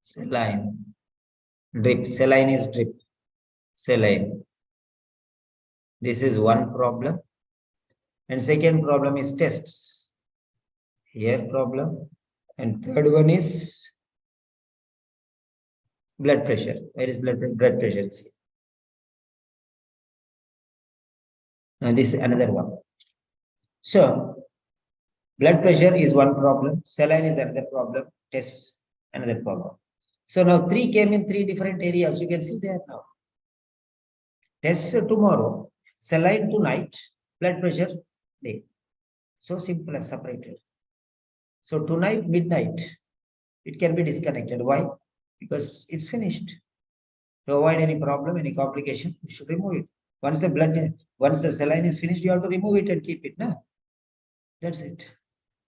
Speaker 1: Saline. Drip. Saline is drip. Saline. This is one problem. And second problem is tests. Ear problem. And third one is blood pressure. Where is blood pressure? Is here. Now this is another one. So blood pressure is one problem. Saline is another problem. Tests another problem. So now 3 came in 3 different areas. You can see there now. Tests tomorrow, saline tonight, blood pressure day. So simple and separated. So tonight, midnight, it can be disconnected. Why? Because it's finished. To avoid any problem, any complication, you should remove it. Once the saline is finished, you have to remove it and keep it. No? That's it.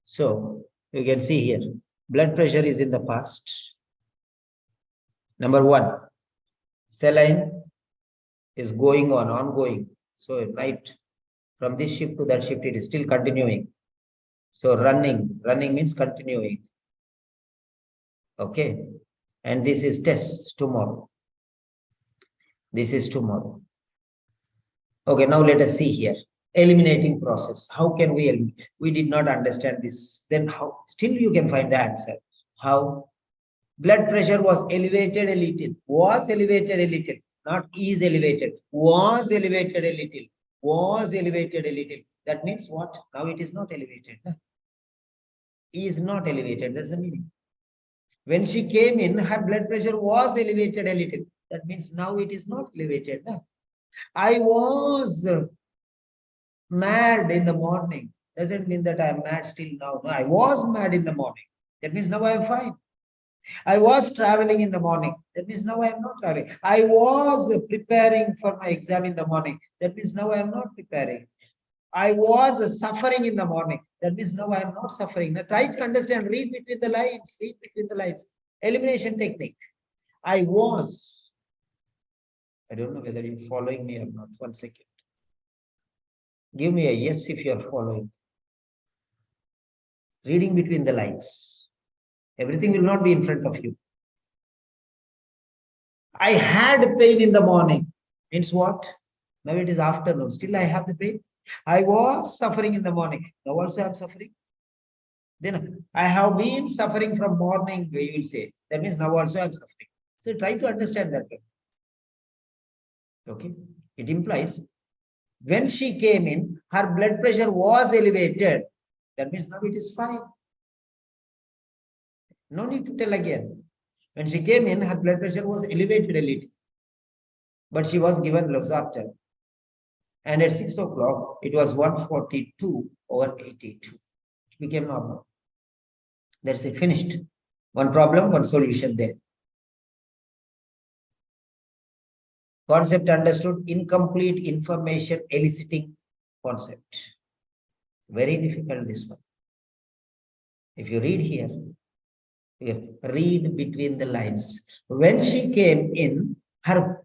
Speaker 1: So you can see here, blood pressure is in the past. Number 1, saline is going on, ongoing. So at night, from this shift to that shift, it is still continuing. So running means continuing. Okay. And this is test tomorrow. This is tomorrow. Okay, now let us see here. Eliminating process. How can we eliminate? We did not understand this. Then how? Still you can find the answer. How? Blood pressure was elevated a little. Was elevated a little. Not is elevated. Was elevated a little. Was elevated a little. That means what? Now it is not elevated. No? Is not elevated. That's the meaning. When she came in, her blood pressure was elevated a little. That means now it is not elevated. No? I was mad in the morning. Doesn't mean that I am mad still now. No, I was mad in the morning. That means now I am fine. I was traveling in the morning. That means now I am not traveling. I was preparing for my exam in the morning. That means now I am not preparing. I was suffering in the morning. That means now I am not suffering. Now try to understand, read between the lines, read between the lines. Elimination technique. I was. I don't know whether you're following me or not. 1 second. Give me a yes if you are following. Reading between the lines. Everything will not be in front of you. I had pain in the morning. Means what? Now it is afternoon. Still I have the pain. I was suffering in the morning. Now also I am suffering. Then I have been suffering from morning, you will say. That means now also I am suffering. So try to understand that. Okay. It implies when she came in, her blood pressure was elevated. That means now it is fine. No need to tell again. When she came in, her blood pressure was elevated a little. But she was given losartan. And at 6 o'clock, it was 142/82. It became normal. That's it, finished. One problem, one solution there. Concept understood, incomplete information eliciting concept. Very difficult, this one. If you read here, read between the lines. When she came in, her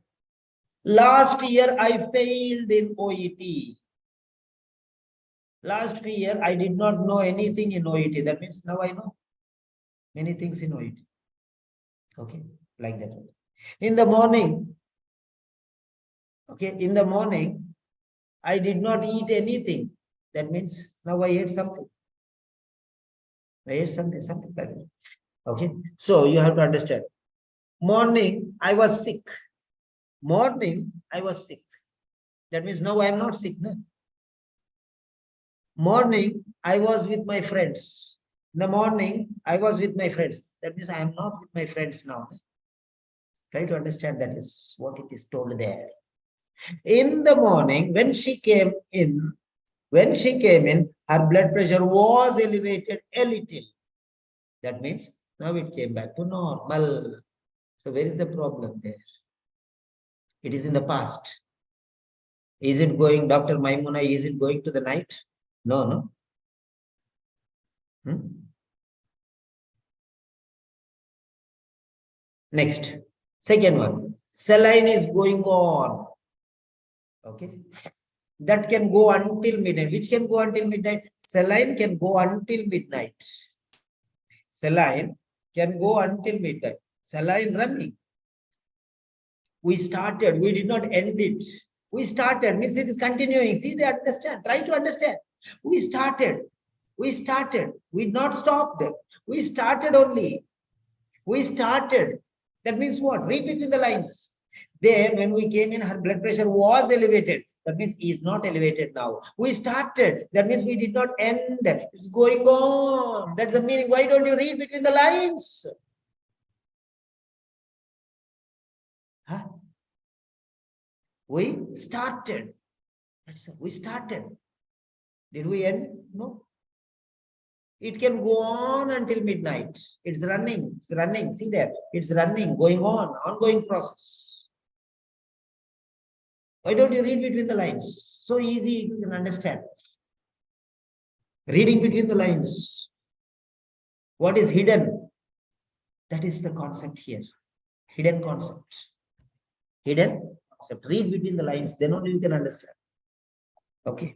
Speaker 1: last year I failed in OET. Last year I did not know anything in OET. That means now I know many things in OET. Okay, like that. In the morning, okay, in the morning, I did not eat anything. That means now I ate something. I ate something like that. Okay, so you have to understand. Morning, I was sick. Morning, I was sick. That means now I am not sick. No? Morning, I was with my friends. In the morning, I was with my friends. That means I am not with my friends now. Try to understand, that is what it is told there. In the morning, when she came in, her blood pressure was elevated a little. That means now it came back to normal. So where is the problem there? It is in the past. Is it going, Dr. Maimuna, is it going to the night? No. Next, second one. Saline is going on. Okay. That can go until midnight. Which can go until midnight? Saline can go until midnight. Saline can go until midnight. Saline running. We started, we did not end it. We started, means it is continuing. See, they understand. Try to understand. We started. We started. We not stopped. We started only. We started. That means what? Read between the lines. Then when we came in, her blood pressure was elevated. That means is not elevated now. We started. That means we did not end. It's going on. That's the meaning. Why don't you read between the lines? Huh? We started. We started. Did we end? No. It can go on until midnight. It's running. It's running. See there. It's running, going on, ongoing process. Why don't you read between the lines? So easy, you can understand. Reading between the lines. What is hidden? That is the concept here. Hidden concept. Hidden concept. Read between the lines, then only you can understand. Okay.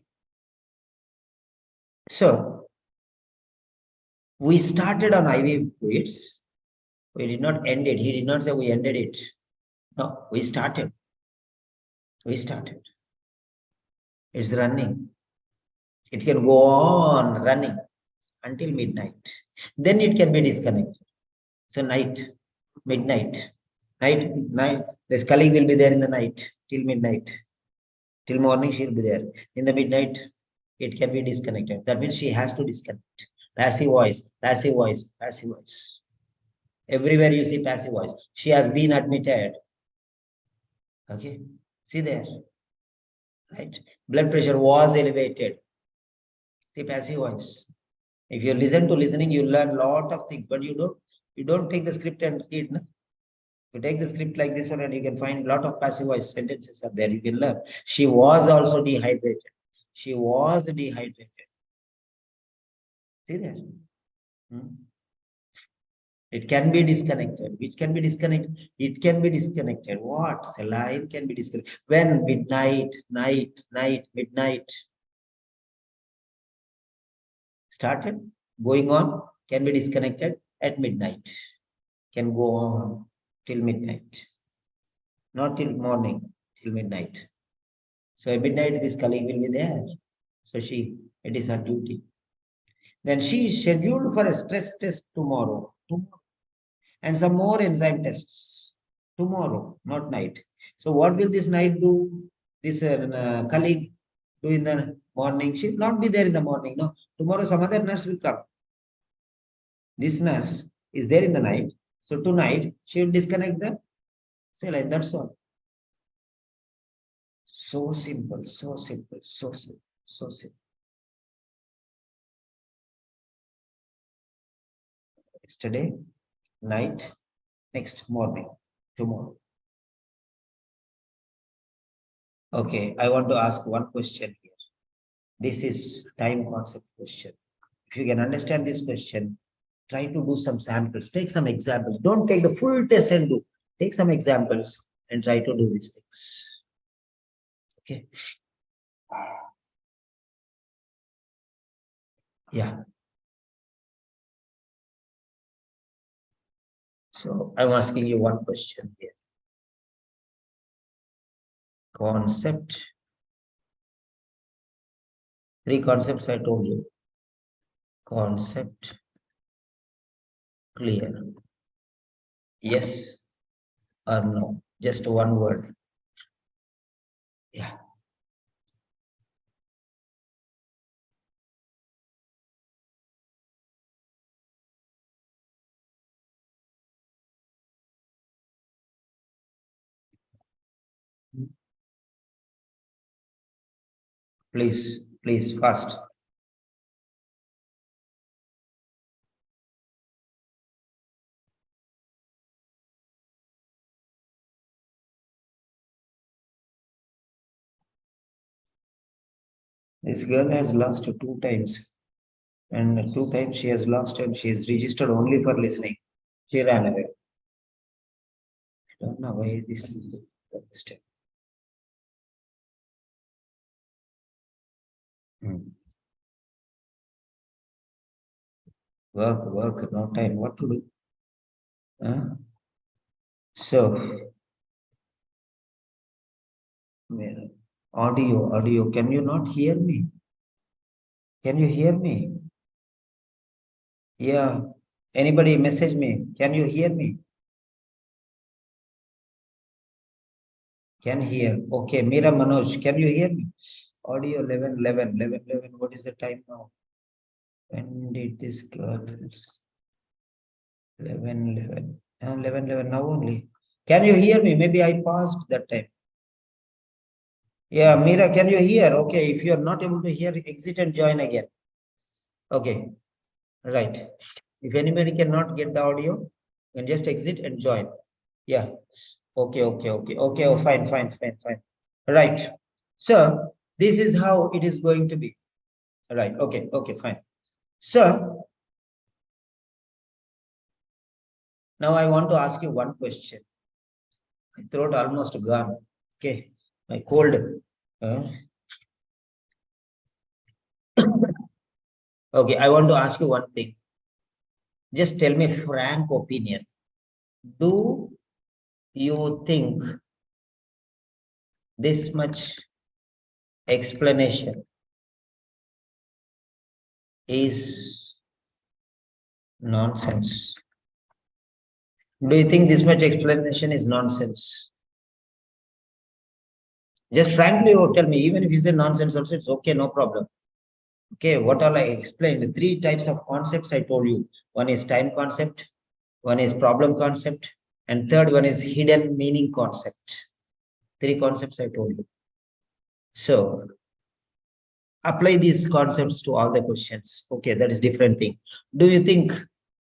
Speaker 1: So, we started on IV fluids. We did not end it. He did not say we ended it. No, we started. We started. It's running. It can go on running until midnight. Then it can be disconnected. So night, midnight, night. This colleague will be there in the night till midnight. Till morning she'll be there. In the midnight, it can be disconnected. That means she has to disconnect. Passive voice, passive voice, passive voice. Everywhere you see passive voice. She has been admitted. Okay, see there. Right? Blood pressure was elevated. See passive voice. If you listen to listening, you learn a lot of things, but you don't take the script and read. No? You take the script like this one and you can find a lot of passive voice sentences are there. You can learn. She was also dehydrated. She was dehydrated. See there? It can be disconnected. Which can be disconnected? It can be disconnected. What? Saline can be disconnected. When? Midnight, midnight. Started, going on, can be disconnected at midnight. Can go on till midnight. Not till morning, till midnight. So at midnight, this colleague will be there. So it is her duty. Then she is scheduled for a stress test tomorrow. And some more enzyme tests tomorrow, not night. So what will this night do? This colleague do in the morning? She will not be there in the morning. No, tomorrow some other nurse will come. This nurse is there in the night. So tonight she will disconnect the saline. That's all. So simple, so simple, so simple, so simple. Yesterday, night, next morning, tomorrow. Okay, I want to ask one question here. This is time concept question. If you can understand this question, try to do some samples, take some examples. Don't take the full test and do. Take some examples and try to do these things. Okay. Yeah. So I'm asking you one question here. Concept. 3 concepts I told you. Concept. Clear. Yes or no. Just one word. Yeah. Please, fast. This girl has lost 2 times. And 2 times she has lost and she is registered only for listening. She ran away. I don't know why this step. Work, no time. What to do? So, audio, can you not hear me? Can you hear me? Yeah. Anybody message me? Can you hear me? Can hear. Okay. Meera Manoj, can you hear me? Audio 11, 11, 11, 11. What is the time now? When did this go? 11, 11. 11, 11 now only. Can you hear me? Maybe I paused that time. Yeah, Meera, can you hear? Okay. If you are not able to hear, exit and join again. Okay. Right. If anybody cannot get the audio, then just exit and join. Yeah. Okay, okay, okay, okay. Oh, fine, fine, fine, fine. Right. So this is how it is going to be. Right. Okay, okay, fine. So now I want to ask you one question. My throat almost gone. Okay. My cold. Okay, I want to ask you one thing. Just tell me frank opinion. Do you think this much explanation is nonsense? Do you think this much explanation is nonsense? Just frankly, you tell me, even if you say nonsense also, it's okay, no problem. Okay, what all I explained, the three types of concepts I told you. One is time concept, one is problem concept, and third one is hidden meaning concept. Three concepts I told you. So apply these concepts to all the questions. Okay, that is different thing. Do you think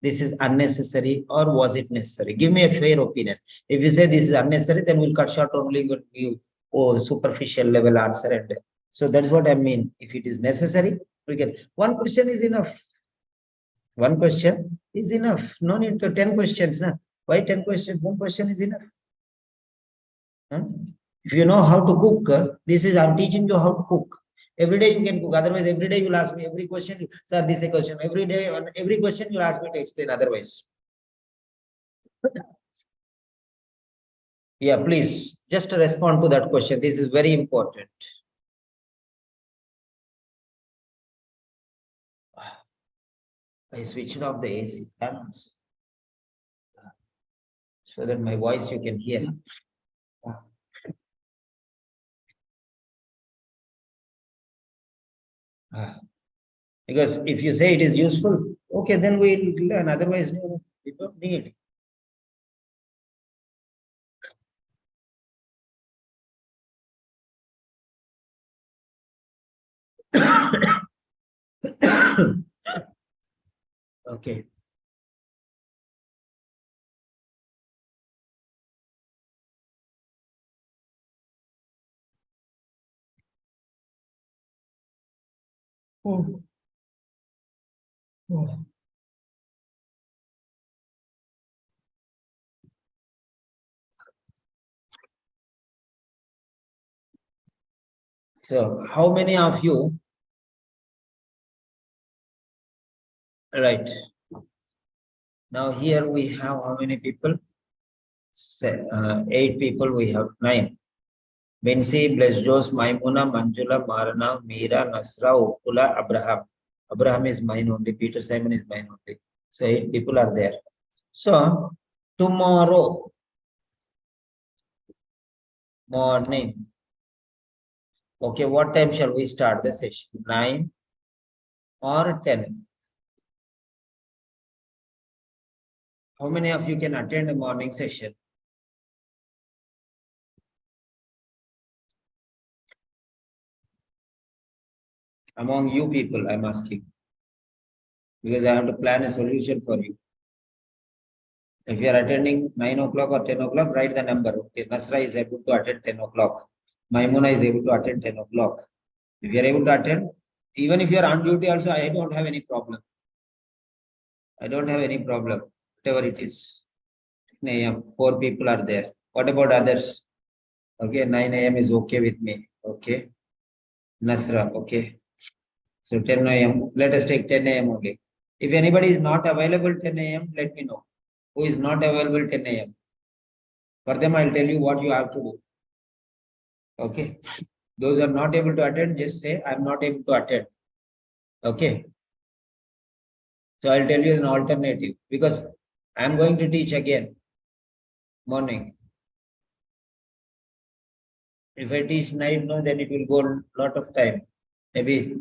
Speaker 1: this is unnecessary or was it necessary? Give me a fair opinion. If you say this is unnecessary, then we'll cut short only with you superficial level answer. And so that's what I mean. If it is necessary, we can. One question is enough. One question is enough. No need to 10 questions. No? Why 10 questions? One question is enough. Huh? If you know how to cook, this is I'm teaching you how to cook. Every day you can cook. Otherwise, every day you'll ask me every question. Sir, this is a question. Every day on every question you'll ask me to explain. Otherwise, yeah, please just respond to that question. This is very important. I switched off the AC fan so that my voice you can hear. Because if you say it is useful, okay, then we'll learn. Otherwise, no, we don't need. Okay. Oh. Oh. So, how many of you? Right. Now here we have how many people? 8 people. We have 9. Binsi, Blesjos, Maimuna, Manjula, Marana, Meera, Nasra, Ukula, Abraham. Abraham is mine only. Peter Simon is mine only. So 8 people are there. So tomorrow morning. Okay, what time shall we start the session? 9 or 10? How many of you can attend a morning session? Among you people, I'm asking. Because I have to plan a solution for you. If you are attending 9 o'clock or 10 o'clock, write the number. Okay, Nasra is able to attend 10 o'clock. Maimuna is able to attend 10 o'clock. If you are able to attend, even if you are on duty also, I don't have any problem. I don't have any problem, whatever it is. 9 a.m., 4 people are there. What about others? Okay, 9 a.m. is okay with me. Okay. Nasra, okay. So 10 a.m. Let us take 10 a.m. only. If anybody is not available 10 a.m., let me know. Who is not available 10 a.m.? For them, I'll tell you what you have to do. Okay. Those are not able to attend, just say, I'm not able to attend. Okay. So I'll tell you an alternative because I'm going to teach again morning. If I teach night, no, then it will go a lot of time. Maybe.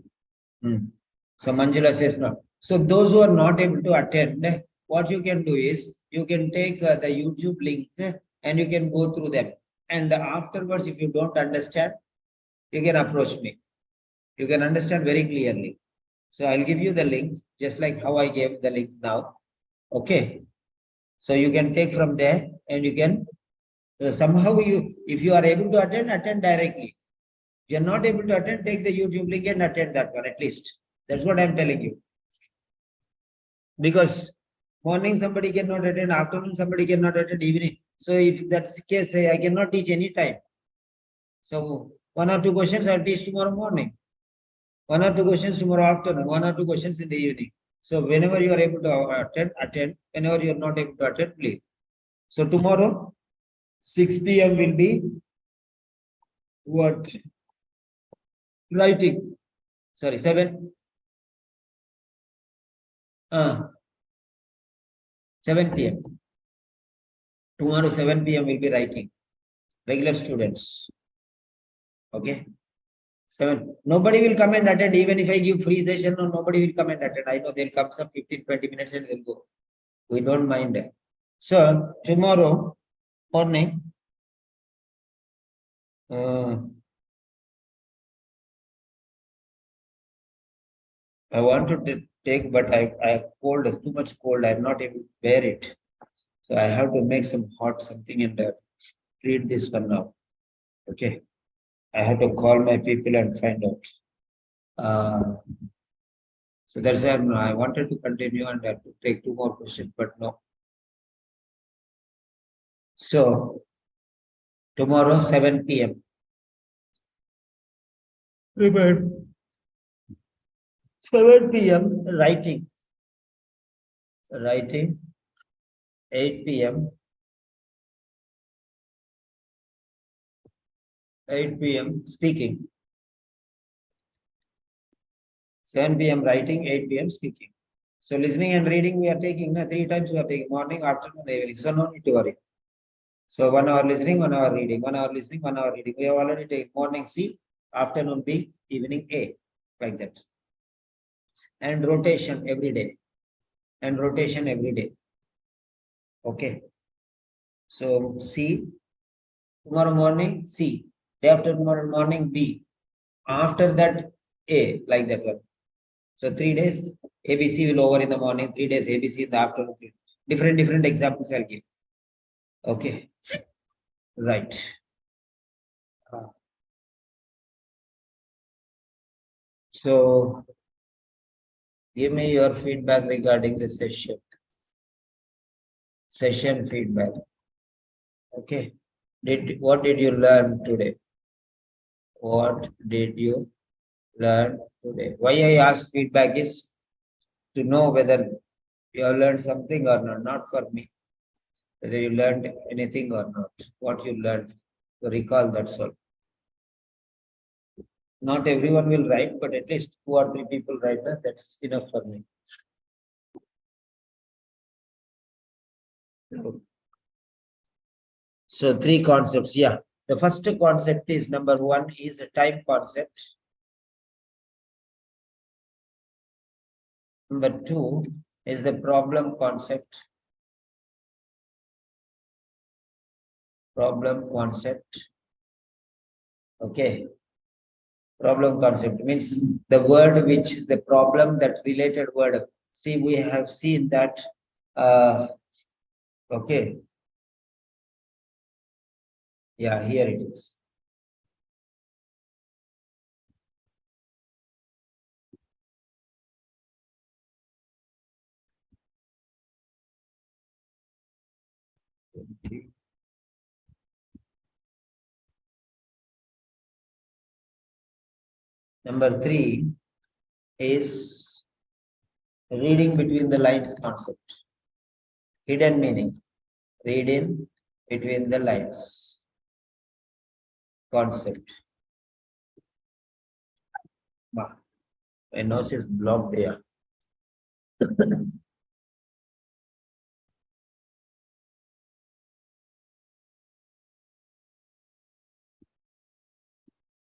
Speaker 1: So Manjula says no. So those who are not able to attend, what you can do is you can take the YouTube link and you can go through them. And afterwards, if you don't understand, you can approach me. You can understand very clearly. So I'll give you the link, just like how I gave the link now. Okay. So you can take from there and you can somehow if you are able to attend directly. If you're not able to attend, take the YouTube link and attend that one at least. That's what I'm telling you. Because morning somebody cannot attend, afternoon somebody cannot attend, evening. So if that's the case, say I cannot teach any time. So 1 or 2 questions I'll teach tomorrow morning. 1 or 2 questions tomorrow afternoon, 1 or 2 questions in the evening. So whenever you are able to attend. Whenever you are not able to attend, please. So tomorrow, 6 p.m. will be what? Writing. Sorry, 7. 7 p.m. Tomorrow, 7 p.m. will be writing. Regular students. Okay. 7. Nobody will come and attend. Even if I give free session, no, nobody will come and attend. I know they'll come some 15-20 minutes and they'll go. We don't mind. So tomorrow morning, I want to take, but I have cold, too much cold. I'm not able to bear it. So I have to make some hot something and read this one now. Okay. I have to call my people and find out. So that's why I wanted to continue and to take 2 more questions, but no. So tomorrow, 7 p.m. Remember, 7 p.m. writing. 8 p.m. 8 p.m. speaking. 7 p.m. writing, 8 p.m. speaking. So listening and reading we are taking, 3 times we are taking, morning, afternoon, evening. So no need to worry. So 1 hour listening, 1 hour reading, 1 hour listening, 1 hour reading. We have already taken morning C, afternoon B, evening A, like that. And rotation every day. And rotation every day. Okay. So C, tomorrow morning C, day after tomorrow morning B, after that A, like that one. So 3 days ABC will over in the morning, 3 days ABC in the afternoon. Different examples I'll give. Okay. Right. So give me your feedback regarding the session. Session feedback. Okay. What did you learn today? What did you learn today? Why I ask feedback is to know whether you have learned something or not for me. Whether you learned anything or not. What you learned. To recall, that's all. Not everyone will write, but at least 2 or 3 people write. That's enough for me. So 3 concepts. Yeah. The first concept is number 1 is a time concept. Number 2 is the problem concept. Problem concept. Okay. Problem concept means the word which is the problem, that related word. See, we have seen that. Okay. Yeah, here it is. Number 3 is reading between the lines concept. Hidden meaning. Reading between the lines concept. My nose is blocked here.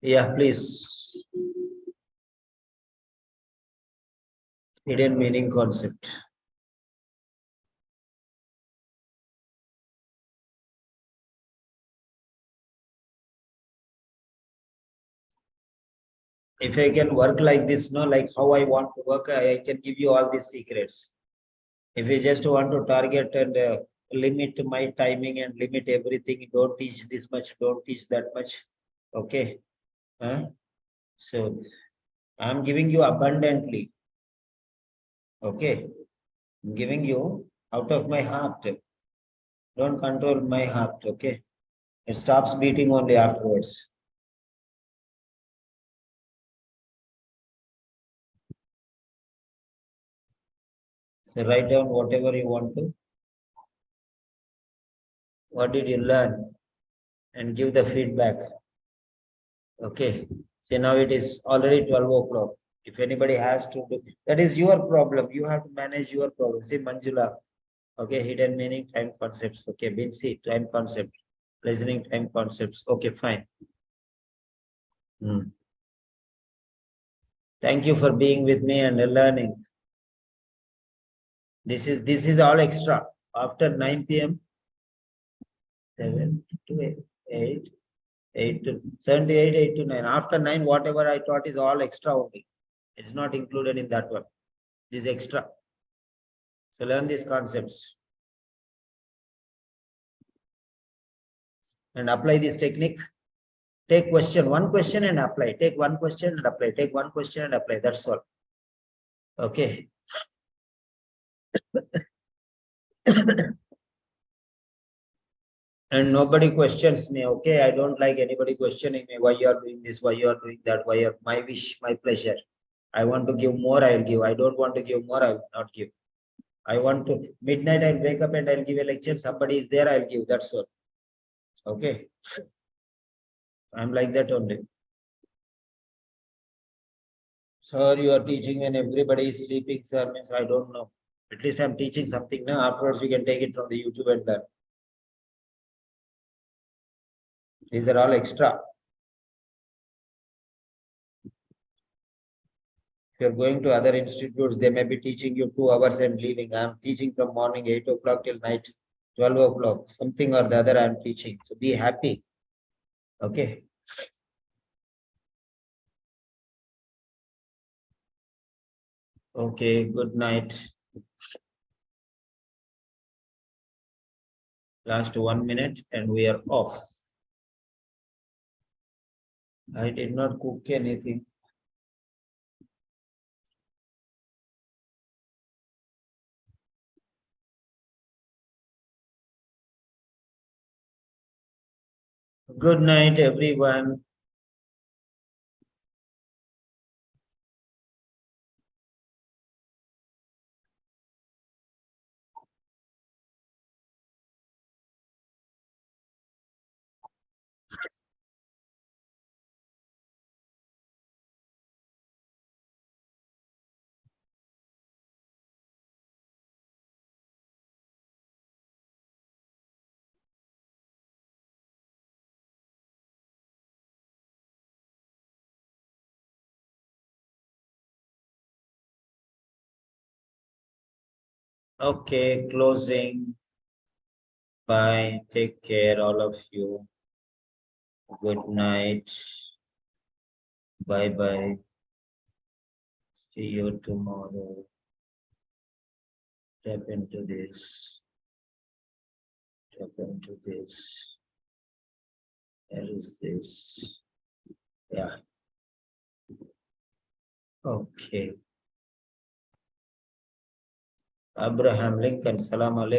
Speaker 1: Yeah, please. Hidden meaning concept. If I can work like this, no, like how I want to work, I can give you all these secrets. If you just want to target and limit my timing and limit everything, don't teach this much, don't teach that much. Okay. So I'm giving you abundantly. Okay. I'm giving you out of my heart. Don't control my heart. Okay. It stops beating only afterwards. So write down whatever you want to. What did you learn? And give the feedback. Okay. So now it is already 12 o'clock. If anybody has to do, that is your problem. You have to manage your problem. See Manjula. Okay, hidden meaning, time concepts. Okay, Binsi, time concept. Listening, time concepts. Okay, fine. Thank you for being with me and learning. This is all extra. After 9 p.m. 7 to 8, 8 to 7 to 8, 8 to 9. After 9, whatever I taught is all extra only. It's not included in that one. This is extra. So learn these concepts. And apply this technique. Take one question and apply. Take one question and apply. Take one question and apply. That's all. Okay. And nobody questions me. Okay. I don't like anybody questioning me. Why you are doing this? Why you are doing that? Why you are my wish, my pleasure. I want to give more, I will give. I don't want to give more, I will not give. I want to midnight, I'll wake up and I'll give a lecture. Somebody is there, I'll give. That's all. Okay. I'm like that only. Sir, you are teaching when everybody is sleeping, sir. Means I don't know. At least I'm teaching something now. Afterwards, we can take it from the YouTube and learn. These are all extra. If you're going to other institutes, they may be teaching you 2 hours and leaving. I'm teaching from morning 8 o'clock till night 12 o'clock. Something or the other I'm teaching. So be happy. Okay. Okay, good night. Last 1 minute and we are off. I did not cook anything. Good night, everyone. Okay, closing. Bye. Take care, all of you. Good night. Bye bye. See you tomorrow. Tap into this. Tap into this. Where is this? Yeah. Okay. Abraham Lincoln, Salam Alaikum.